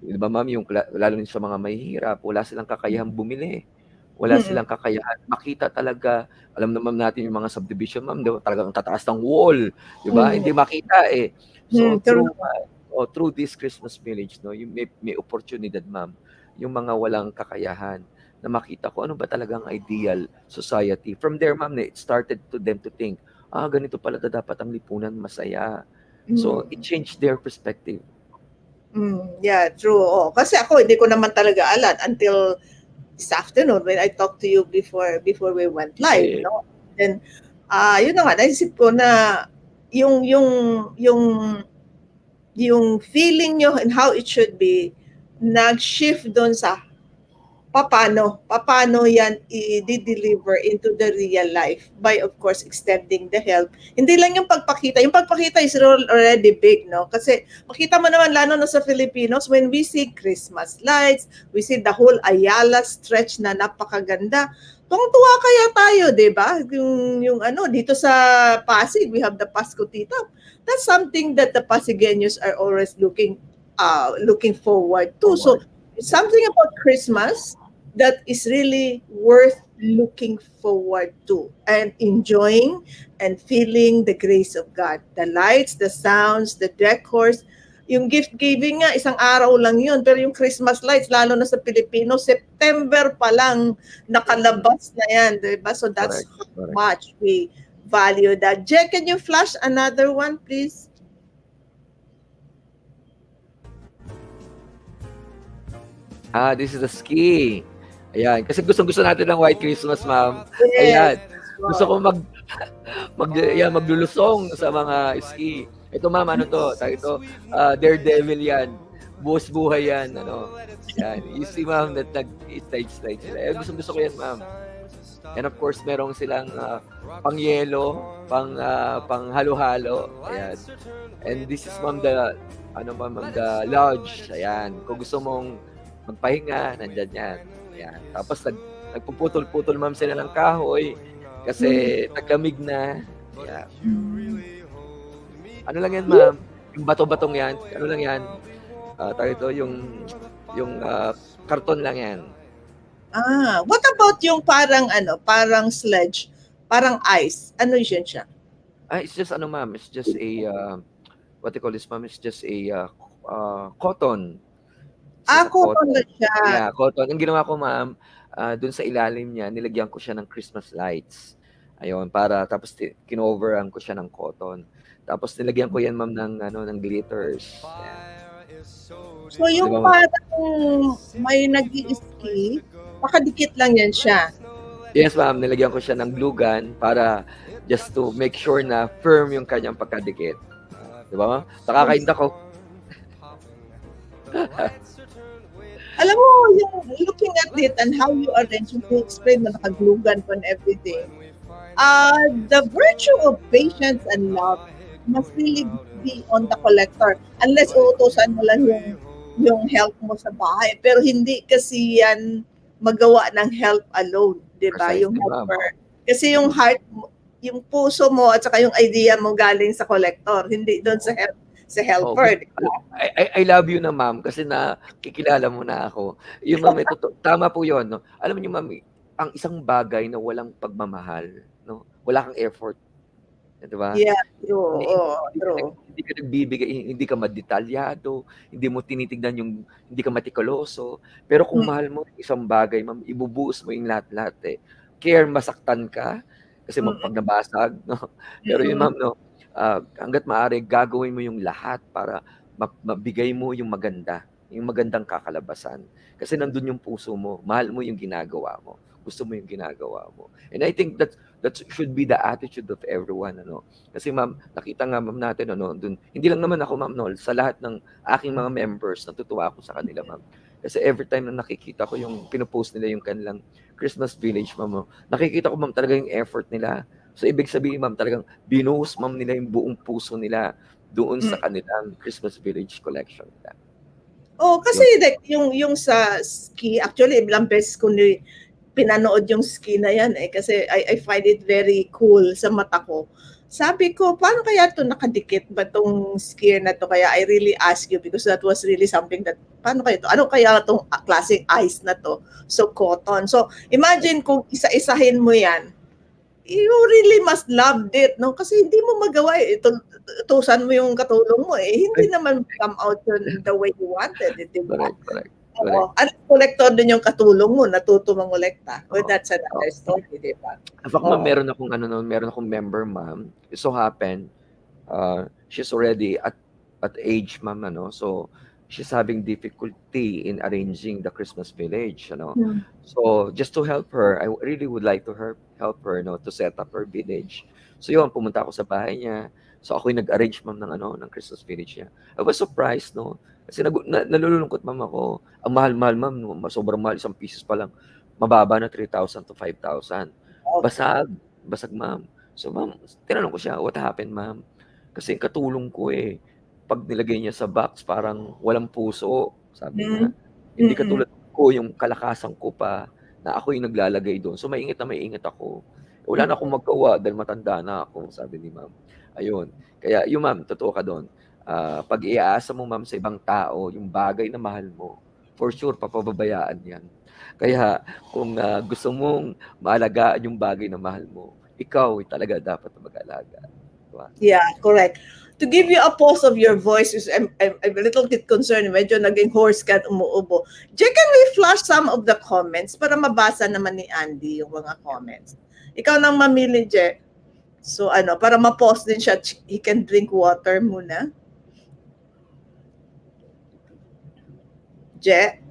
'di ba, ma'am, yung lalo na sa mga mahihirap, wala silang kakayahang bumili. Wala Mm, silang kakayahan makita talaga. Alam naman natin yung mga subdivision, ma'am, 'di ba, talagang ang tataas ng wall, 'di ba? mm, Hindi makita, eh. So, true through this Christmas village, 'no, yung may oportunidad, ma'am, yung mga walang kakayahan na makita ko ano ba talagang ideal society. From there, ma'am, it started to them to think, ganito pala dapat ang lipunan, masaya. So, it naman. changed their perspective. Yeah, true. Oo. Kasi ako hindi ko naman talaga alam until this afternoon when I talked to you before we went live, Correct. no? Then yun na nga naisip ko na yung yung yung yung feeling nyo and how it should be nag-shift doon sa paano yan i-deliver into the real life by of course extending the help. Hindi lang yung pagpakita is already big, no, kasi makita mo naman lalo na sa Filipinos when we see Christmas lights, we see the whole Ayala stretch na napakaganda, tuwang-tuwa kaya tayo, 'di ba? Yung ano dito sa Pasig, we have the Pasko Tita. That's something that the Pasigueños are always looking forward to. So Forward. it's Yeah. something about Christmas that is really worth looking forward to and enjoying and feeling the grace of God. The lights, the sounds, the decors, yung gift giving nga, isang araw lang yun. Pero yung Christmas lights, lalo na sa Pilipino, September pa lang Yes, ma'am. nakalabas na yan, diba? So that's Correct, how correct. much we value that. Jack, can you flash another one, please? This is the ski. Ayan, kasi gustong-gusto natin ng White Christmas, ma'am. Yes. Ayan, gusto Wow. ko maglulusong sa mga ski. Ito, ma'am, ano 'to, tawag ito, Daredevil 'yan, buhos buhay 'yan, ano. 'Yan, you see, ma'am, that nag-slide-slide sila. Eh, gustong-gusto ko 'yan, ma'am. And of course, merong silang, pang-yelo, pang halo-halo, ayan. And this is, ma'am, ma'am, the lodge, ayan. Kung gusto mong magpahinga, nandiyan 'yan, ayan. Tapos nagpuputol-putol, ma'am, sila ng kahoy kasi taglamig na, ayan. Ano lang 'yan, ma'am, yung bato-batong 'yan, ano lang 'yan, tawag ito, yung Yung karton lang yan. What about yung parang ano, parang sledge, parang ice? Ano yun siya? It's just ano ma'am, it's just a what you call this ma'am, it's just a cotton. It's just a Cotton cotton. na siya. Yeah, cotton. Ang ginawa ko ma'am, dun sa ilalim niya, nilagyan ko siya ng Christmas lights. Ayun, para tapos kinoveran ko siya ng cotton. Tapos nilagyan ko yan ma'am ng ano, ng glitters. Yan. So 'Di yung ba ma'am? parang may nag-i-ski, nakadikit lang yan siya. Yes ma'am, nilagyan ko siya ng glue gun para just to make sure na firm yung kanyang pagkadikit. 'Di ba ma'am? Nakakainda ko. Alam mo, yung looking at it and how you arrange, yung explain mo nakaglugan ko and everything, the virtue of patience and love must really be on the collector. Unless uutusan mo lang yung help mo sa bahay. Pero hindi kasi yan magawa ng help alone, di ba? Yung Precisely ma'am. helper. Kasi yung Mm. heart mo, yung puso mo at saka yung idea mo galing sa collector, hindi doon sa sa Oh, helper, di ba? I love you na ma'am kasi nakikilala mo na ako. Yung ma'am, tama po yun. No? Alam niyo ma'am, ang isang bagay na walang pagmamahal, no? Wala kang effort, di ba? Yeah, true. Hindi Oo, hindi ka true. hindi ka nagbibigay, hindi ka madetalyado, hindi mo tinitignan yung hindi ka matikuloso. Pero kung Mm, mahal mo yung isang bagay, ma'am, ibubuhos mo yung lahat-lahat eh. Care masaktan ka kasi mm, pag nabasag, no? Pero yun, mm, ma'am, no, hangga't maaari gagawin mo yung lahat para mabigay mo yung magandang kakalabasan. Kasi nandun yung puso mo, mahal mo yung ginagawa mo, gusto mo yung ginagawa mo. And I think that should be the attitude of everyone, ano. Kasi ma'am, nakita nga ma'am natin ano, dun, hindi lang naman ako ma'am, no, sa lahat ng aking mga members, natutuwa ako sa kanila ma'am. Kasi every time na nakikita ko yung pinopost nila yung kanilang Christmas village ma'am, no, nakikita ko ma'am talaga yung effort nila. So ibig sabihin ma'am, talagang binuhos ma'am nila yung buong puso nila doon sa mm. kanilang Christmas village collection nila. Oh, kasi Yun. like yung sa ski, actually ilang beses ko pinanood yung ski na yan eh kasi I find it very cool sa mata ko. Sabi ko, paano kaya to nakadikit ba tong skier na to? Kaya I really ask you because that was really something that, paano kaya to? Ano kaya tong klaseng ice na to? So cotton. So imagine kung isa-isahin mo yan, you really must love it, no? Kasi hindi mo magawa eh. Tusan mo yung katulong mo eh. Hindi Ay, naman come out yun the way you wanted, eh, di ba? correct, correct, correct. Oo. At kolektor din yung katulong mo, natuto mangolekta. Well, Oo. that's another Oo. story, di ba? In fact, ma'am, Oo. meron akong ano nun, meron akong member ma'am. It so happen, she's already at age ma'am ano, so she's having difficulty in arranging the Christmas village, ano. Hmm. So just to help her, I really would like to help her, no, to set up her village. So yun, pumunta ako sa bahay niya. So ako yung nag-arrange ma'am ng ano, ng Christmas village niya. I was surprised, no, kasi nalulungkot ma'am ako. Ang mahal-mahal ma'am, no, sobrang mahal, isang pieces pa lang, mababa na 3,000 to 5,000. Okay. Basag, basag ma'am. So ma'am, tinanong ko siya, "What happened ma'am?" Kasi katulong ko eh. 'Pag nilagay niya sa box parang walang puso, sabi Mm. niya. Hindi Mm. katulad ko yung kalakasan ko pa na ako yung naglalagay doon. So maingat na maingat ako. Wala na akong magawa dahil matanda na ako, sabi ni ma'am. Ayun. Kaya yun ma'am, totoo ka doon. 'Pag iaasa mo ma'am sa ibang tao yung bagay na mahal mo, for sure papababayaan 'yan. Kaya kung gusto mong maalagaan yung bagay na mahal mo, ikaw ay talaga dapat na mag-alaga, 'di ba? Yeah, correct. To give you a pause of your voice, is I'm a little bit concerned. Medyo naging hoarse ka at umuubo. Jay, can we flash some of the comments para mabasa naman ni Andy yung mga comments? Ikaw nang mamili, Jay. So ano, para ma-pause din siya, he can drink water muna. Jay?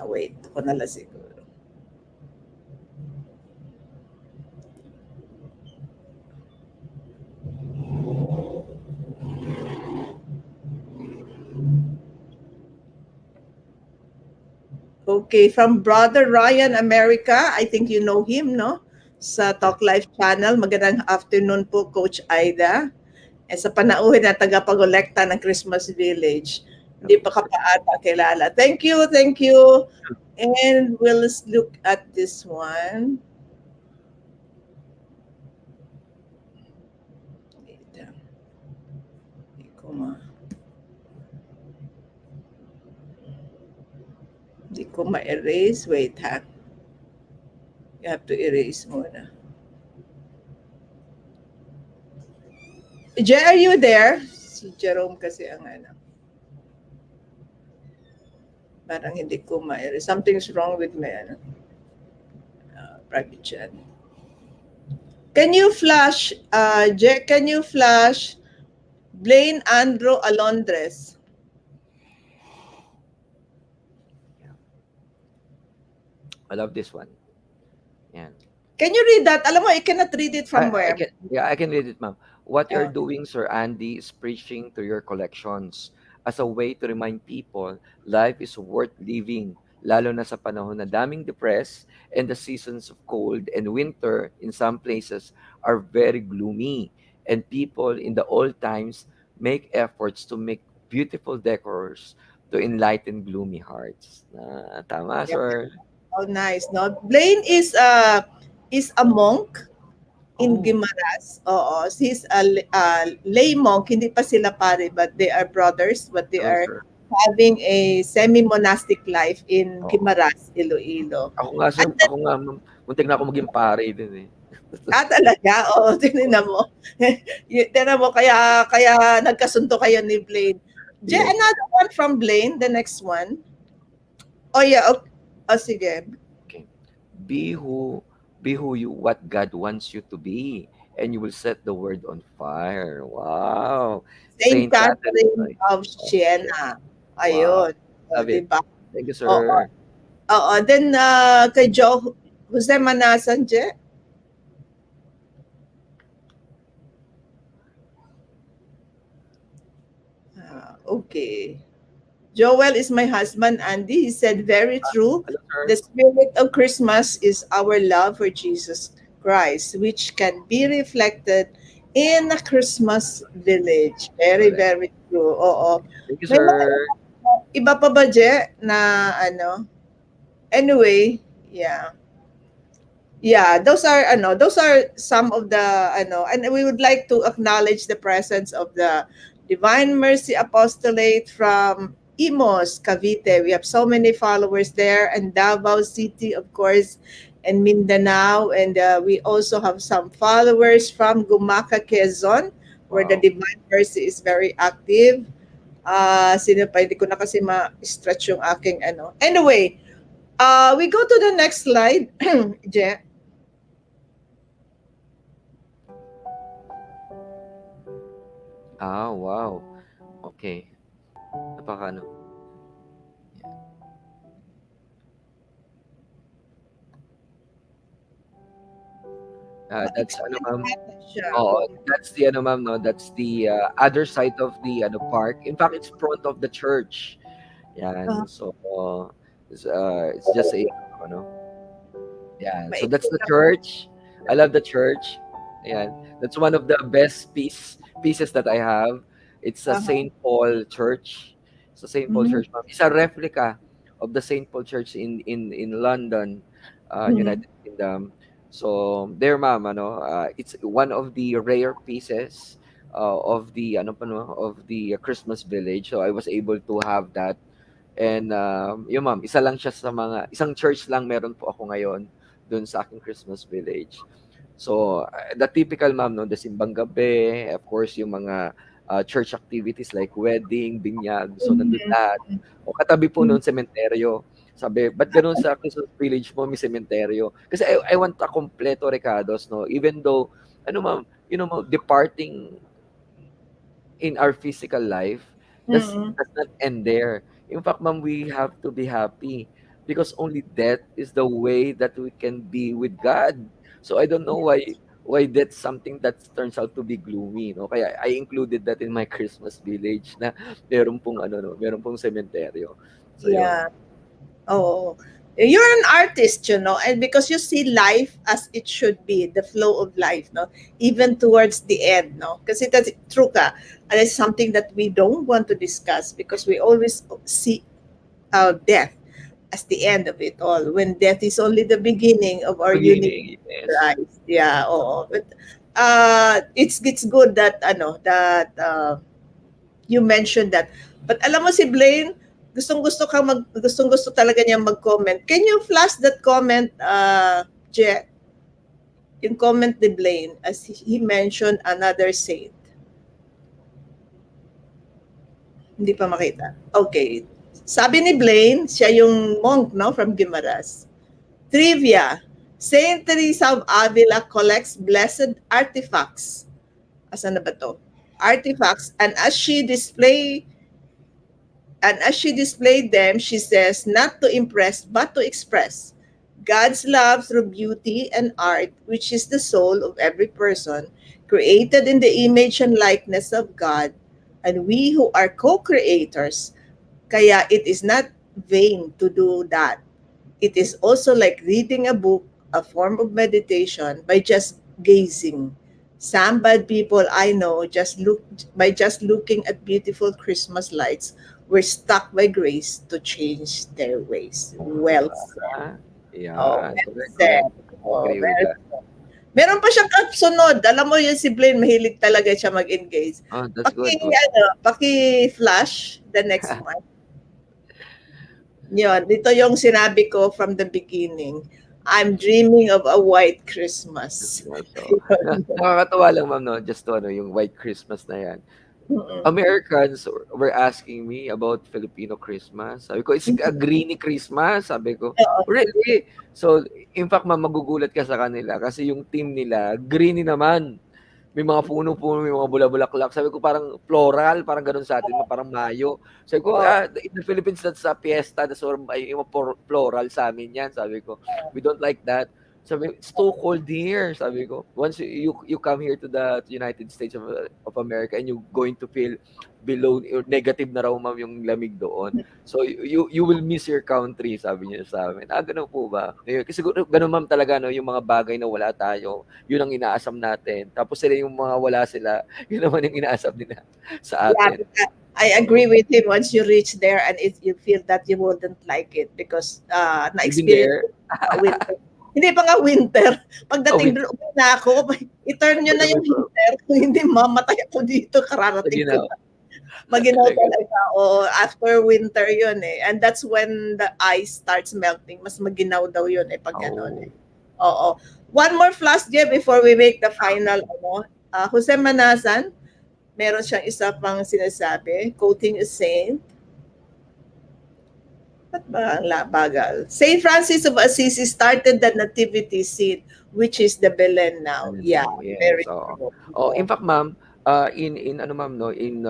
Wait. Ako na lang siguro. Okay, from Brother Ryan America, I think you know him, no? Sa Talk Life channel. Magandang afternoon po, Coach Aida. Sa panauhin na tagapagolekta ng Christmas Village. Hindi pa ka pa ata kilala. Thank you, thank you. And we'll look at this one. Wait, hindi ko Hindi ko ma-erase. Wait ha. You have to erase muna. Je, are you there? Si Jerome kasi ang ano. Parang hindi ko ma-erase. Something's wrong with my ano, private chat. Can you flash, Je, can you flash Blaine Andro Alondres? Yeah. I love this one. Yeah. Can you read that? Alam mo, I cannot read it from I where? can, yeah, I can read it, ma'am. What you're Uh, doing, Sir Andy, is preaching to your collections as a way to remind people life is worth living, lalo na sa panahon na daming depressed and the seasons of cold and winter in some places are very gloomy. And people in the old times make efforts to make beautiful decors to enlighten gloomy hearts. Tama, yeah. sir. Oh, nice. No, Blaine is a monk in Oh, Guimaras. Oo, he's a lay monk. Hindi pa sila pare, but they are brothers. But they true, are sir. having a semi-monastic life in Oo. Guimaras, Iloilo. Ako nga sir, And then, ako nga ma'am, muntik na ako maging pare din, eh. talaga, oo, tinignan mo. Tingnan mo, kaya nagkasundo kayo ni Blaine. Yes, Another one from Blaine, the next one. Oh, yeah. Okay. Oh, sige. okay. Be who be who you what God wants you to be, and you will set the world on fire. Wow. Saint Saint Catherine Catherine of of Siena. Siena. Wow. Ayun. O, Love di it. ba? Thank you, Oo. sir. Oo. Then, kay Jose Manasan, Je? Okay. Joel is my husband, Andy. He said, very true. Hello, sir. The spirit of Christmas is our love for Jesus Christ, which can be reflected in a Christmas village. Very, Correct. very true. Oo. Thank you, May mga sir. iba pa ba, Je, na ano? Anyway, yeah. Yeah, those are some of the and we would like to acknowledge the presence of the Divine Mercy Apostolate from Imos, Cavite. We have so many followers there, and Davao City, of course, and Mindanao, and we also have some followers from Gumaca, Quezon, where the Wow. Divine Mercy is very active. Sino pa, hindi ko na kasi ma-stretch yung aking ano. Anyway, we go to the next slide, Je. Ah, wow. Okay. Napaka-ano. That's ano, Ma-explain ma'am. natin siya Oo, kung that's the ano, ma'am, no, that's the, other side of the ano, park. In fact, it's front of the church. uh, 'Yan. So, it's just a ano, 'yan. So that's ma-explain the natin. church. I love the church. Ayan. That's one of the best pieces that I have. It's a Uh-huh. Saint Paul Church. It's a Saint Paul Mhm. Church, ma'am. It's a replica of the Saint Paul Church in London, Mhm. United Kingdom. So there, ma'am, ano, it's one of the rare pieces of the ano pa no, of the Christmas village. So I was able to have that. And, yun ma'am, isa lang siya sa mga isang church lang meron po ako ngayon dun sa aking Christmas village. So, the typical ma'am 'no, the simbang gabi, of course yung mga, church activities like wedding, binyag, so nandun Mhm. lahat. O katabi po Mhm. nun sementeryo. Sabi, "Ba't gano'n sa Christmas village mo may sementeryo?" Kasi I want a kumpleto recados 'no, even though ano ma'am, you know ma'am, departing in our physical life Mhm. does not end there. In fact, ma'am, we have to be happy because only death is the way that we can be with God. So I don't know why that's something that turns out to be gloomy, no? Kaya I included that in my Christmas village na meron pong ano, no, meron pong sementeryo. So yun. Yeah. Oh, you're an artist, and because you see life as it should be, the flow of life, no, even towards the end, no, kasi that's true ka. And it's something that we don't want to discuss because we always see death as the end of it all. When death is only the beginning of our unity Beginning, with yes. Christ. Yeah, oo. But it's good that you mentioned that. But alam mo si Blaine, gustong-gusto talaga niya mag-comment. Can you flash that comment, Je? Yung comment ni Blaine as he mentioned another saint. Hindi pa makita. Okay. Sabi ni Blaine, siya yung monk, no, from Guimaras. Trivia. Saint Teresa of Avila collects blessed artifacts. Asan na ba to? Artifacts, and as she displayed them, she says, not to impress, but to express God's love through beauty and art, which is the soul of every person, created in the image and likeness of God, and we who are co-creators. Kaya it is not vain to do that. It is also like reading a book, a form of meditation by just gazing. Some bad people I know just looking at beautiful Christmas lights were stuck by grace to change their ways. Well said. Ah, Oh, yan. well Correct, correct. said. Oh, Agree with well that. said. Meron pa siyang kasunod. Alam mo yun si Blaine, mahilig talaga siya mag-engage. Oh, that's good. Paki-flash the next one. Yun, dito yung sinabi ko from the beginning. I'm dreaming of a white Christmas. Yeah, so, nakakatuwa lang, ma'am, no? Just to, yung White Christmas na yan. Mm-mm. Americans were asking me about Filipino Christmas. Sabi ko, it's a greeny Christmas. Sabi ko, Oo. really? So, in fact, ma'am, magugulat ka sa kanila kasi yung team nila, greeny naman. May mga puno-puno, may mga bula-bulaklak. Sabi ko parang floral, parang gano'n sa atin, parang Mayo. Sabi ko, Oo. in the Philippines, that's a fiesta, that's or yung floral sa amin yan. Sabi ko, we don't like that. Sabi, it's too cold here. Sabi ko, once you come here to the United States of America and you going to feel below or negative na raw ma'am yung lamig doon. So you will miss your country, sabi niya sa amin. Ganun po ba? Kasi ganun ma'am talaga no, yung mga bagay na wala tayo, yun ang inaasam natin. Tapos sila yung mga wala sila, yun naman yung inaasam nila sa Yeah, atin. I agree with him. Once you reach there and you feel that you wouldn't like it because You've been na-experience there? ko sa winter. Hindi pa nga winter. Oh, Pagdating doon, uwi na ako. I-turn nyo na yung winter. Kung hindi, mamatay ako dito. Kararating ko Ginawa. na. Maginaw Talaga. talaga. Oo, after winter yun eh. And that's when the ice starts melting. Mas maginaw daw yun eh pag gano'n eh. Oo. One more flash, Jeff, before we make the final. Jose Manasan, meron siyang isa pang sinasabi, quoting a saint. Ba't ba ang bagal? Saint Francis of Assisi started the nativity scene, which is the Belen now. Yeah, very Yes, oo. true. Oh, in fact, ma'am, in ano ma'am no, in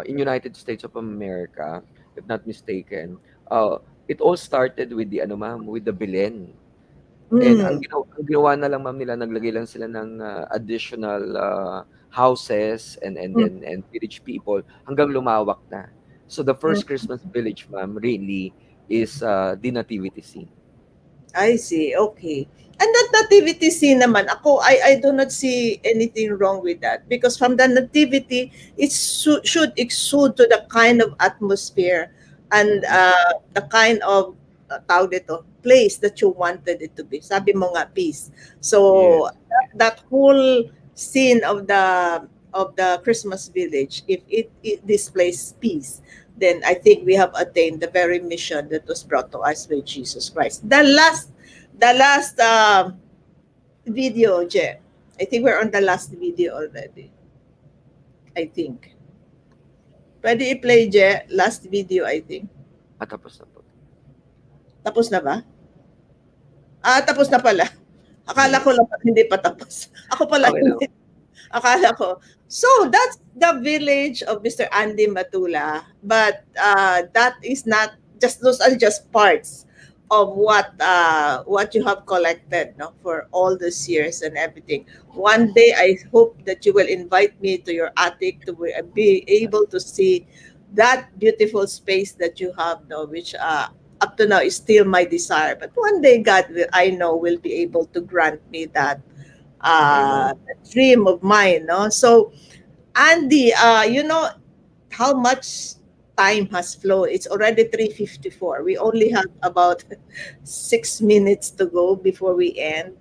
United States of America, if not mistaken, it all started with the ano ma'am, with the Belen. And Mm. ang ginawa na lang ma'am nila, naglagay lang sila ng additional houses and Mm. then and village people hanggang lumawak na. So the first Christmas village ma'am really is the nativity scene. I see. Okay. And that nativity scene naman, I do not see anything wrong with that because from the nativity, it should exude to the kind of atmosphere and the kind of tawag dito, place that you wanted it to be. Sabi mo nga, peace. So Yes. that whole scene of the Christmas village, if it displays peace, then I think we have attained the very mission that was brought to us by Jesus Christ. The last video, Je. I think we're on the last video already. I think. Pwede i-play, Je. Last video, I think. Tapos na po. Tapos na ba? Tapos na pala. Akala Yes. ko lang hindi pa tapos. Ako pala Okay lang. hindi. Akala ko. So, that's the village of Mr. Andy Matula. But that is not just, those are just parts of what you have collected, no, for all these years and everything. One day, I hope that you will invite me to your attic to be able to see that beautiful space that you have, no, which up to now is still my desire. But one day, God will, I know, will be able to grant me that Amen. dream of mine, no? So, Andy, you know how much time has flown. It's already 3:54. We only have about 6 minutes to go before we end.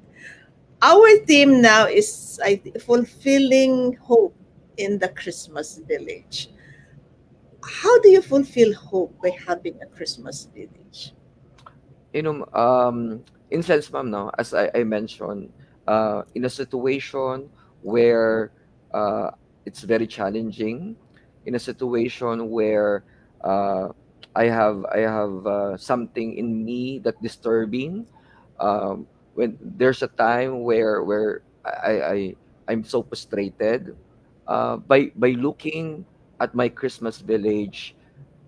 Our theme now is fulfilling hope in the Christmas village. How do you fulfill hope by having a Christmas village? You know, in sense, ma'am, no, as I mentioned, in a situation where uh, it's very challenging, in a situation where uh, I have something in me that disturbing, when there's a time where I'm so frustrated, by looking at my Christmas village,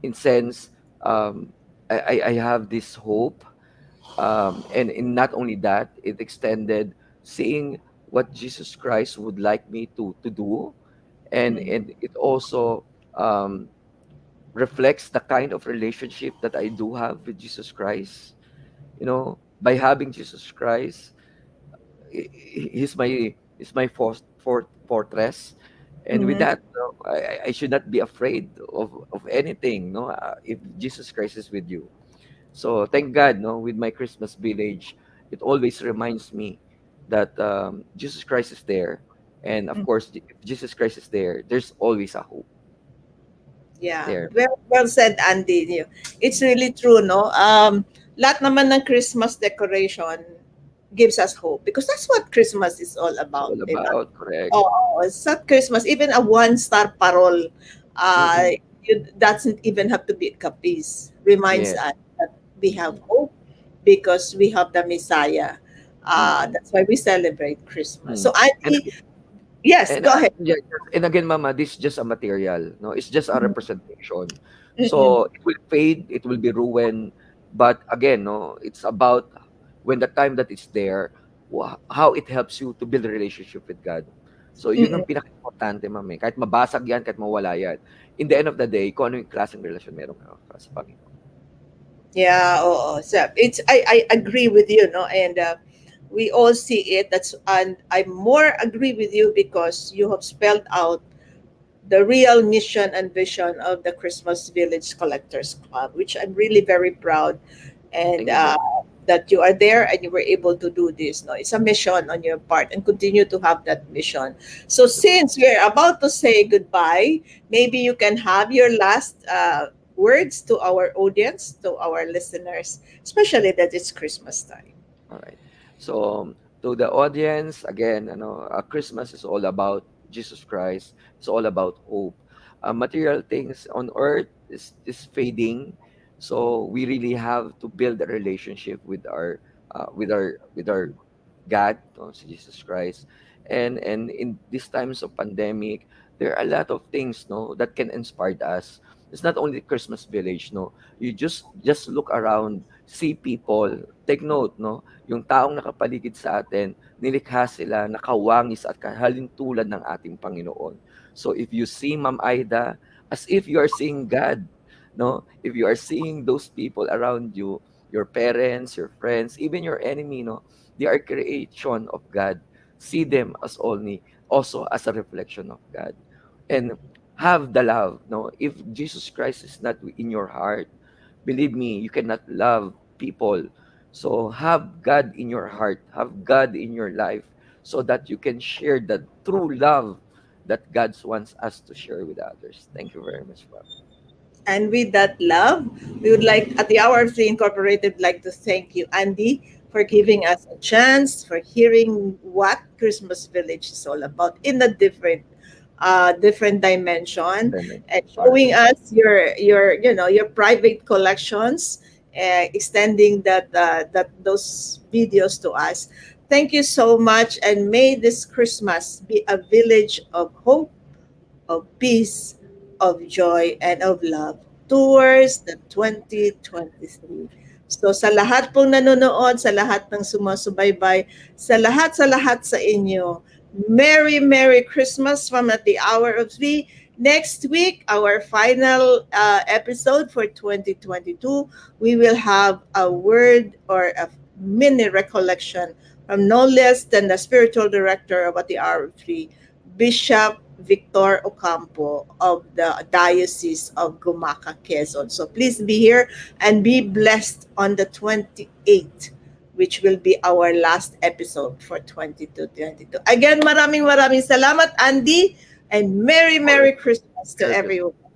in sense, I have this hope, and in not only that, it extended seeing what Jesus Christ would like me to do, and it also um, reflects the kind of relationship that I do have with Jesus Christ. You know, by having Jesus Christ, he's my fortress, and with Mhm. that, no, I should not be afraid of anything. No, if Jesus Christ is with you. So thank God, no, with my Christmas village, it always reminds me that Jesus Christ is there, and of course, if Jesus Christ is there, there's always a hope Yeah, there. well said, Andy. It's really true, no? Lahat naman ng Christmas decoration gives us hope because that's what Christmas is all It's about, all di ba? about correct. Oh, it's not Christmas. Even a one-star parol, uh, Mm-mm. doesn't even have to be capiz. Reminds Yes. us that we have Mm-mm. hope because we have the Messiah. Mm-mm. That's why we celebrate Christmas. So, Mm. And Andy, yes, And go ahead. yeah, yes. And again, mama, this is just a material, no? It's just a representation. Mm-mm. So it will fade, it will be ruined, but again, no, it's about when the time that it's there, how it helps you to build a relationship with God. So yun ang Mm-mm. pinaka-importante, ma'am, eh. Kahit mabasag yan, kahit mawala yan. In the end of the day, kung ano yung klaseng relasyon meron ka sa Panginoon. Yeah, so it's I agree with you, no, and we all see it. That's and I more agree with you because you have spelled out the real mission and vision of the Christmas Village Collectors Club, which I'm really very proud and Thank you very much. that you are there and you were able to do this. No, it's a mission on your part and continue to have that mission. So since we're about to say goodbye, maybe you can have your last words to our audience, to our listeners, especially that it's Christmas time. All right. So, to the audience, again, Christmas is all about Jesus Christ. It's all about hope. Material things on earth is fading, so we really have to build a relationship with our God, no, si Jesus Christ. And in these times of pandemic, there are a lot of things, no, that can inspire us. It's not only Christmas village, no. You just look around, see people, take note, no, yung taong nakapaligid sa atin, nilikha sila, nakawangis at kahalintulad ng ating Panginoon. So if you see Ma'am Aida, as if you are seeing God, no? If you are seeing those people around you, your parents, your friends, even your enemy, no? They are creation of God. See them as only also as a reflection of God. And have the love, no? If Jesus Christ is not in your heart, believe me, you cannot love people. So have God in your heart, have God in your life, so that you can share the true love that God wants us to share with others. Thank you very much, ma'am. And with that love, we would like at the Hour of Three Incorporated like to thank you, Andy, for giving us a chance for hearing what Christmas Village is all about in a different dimension and All showing right. us your private collections, extending that those videos to us. Thank you so much, and may this Christmas be a village of hope, of peace, of joy, and of love towards the 2023. So sa lahat pong nanonood, sa lahat ng sumasubaybay, sa lahat sa inyo, Merry Merry Christmas from at the Hour of Three. Next week, our final episode for 2022, we will have a word or a mini recollection from no less than the spiritual director of at the Hour of Three, Bishop Victor Ocampo of the Diocese of Gumaca, Quezon. So please be here and be blessed on the 28th, which will be our last episode for 22-22. Again, maraming maraming salamat, Andy, and Merry All right. Merry Christmas to Merry Christmas. everyone.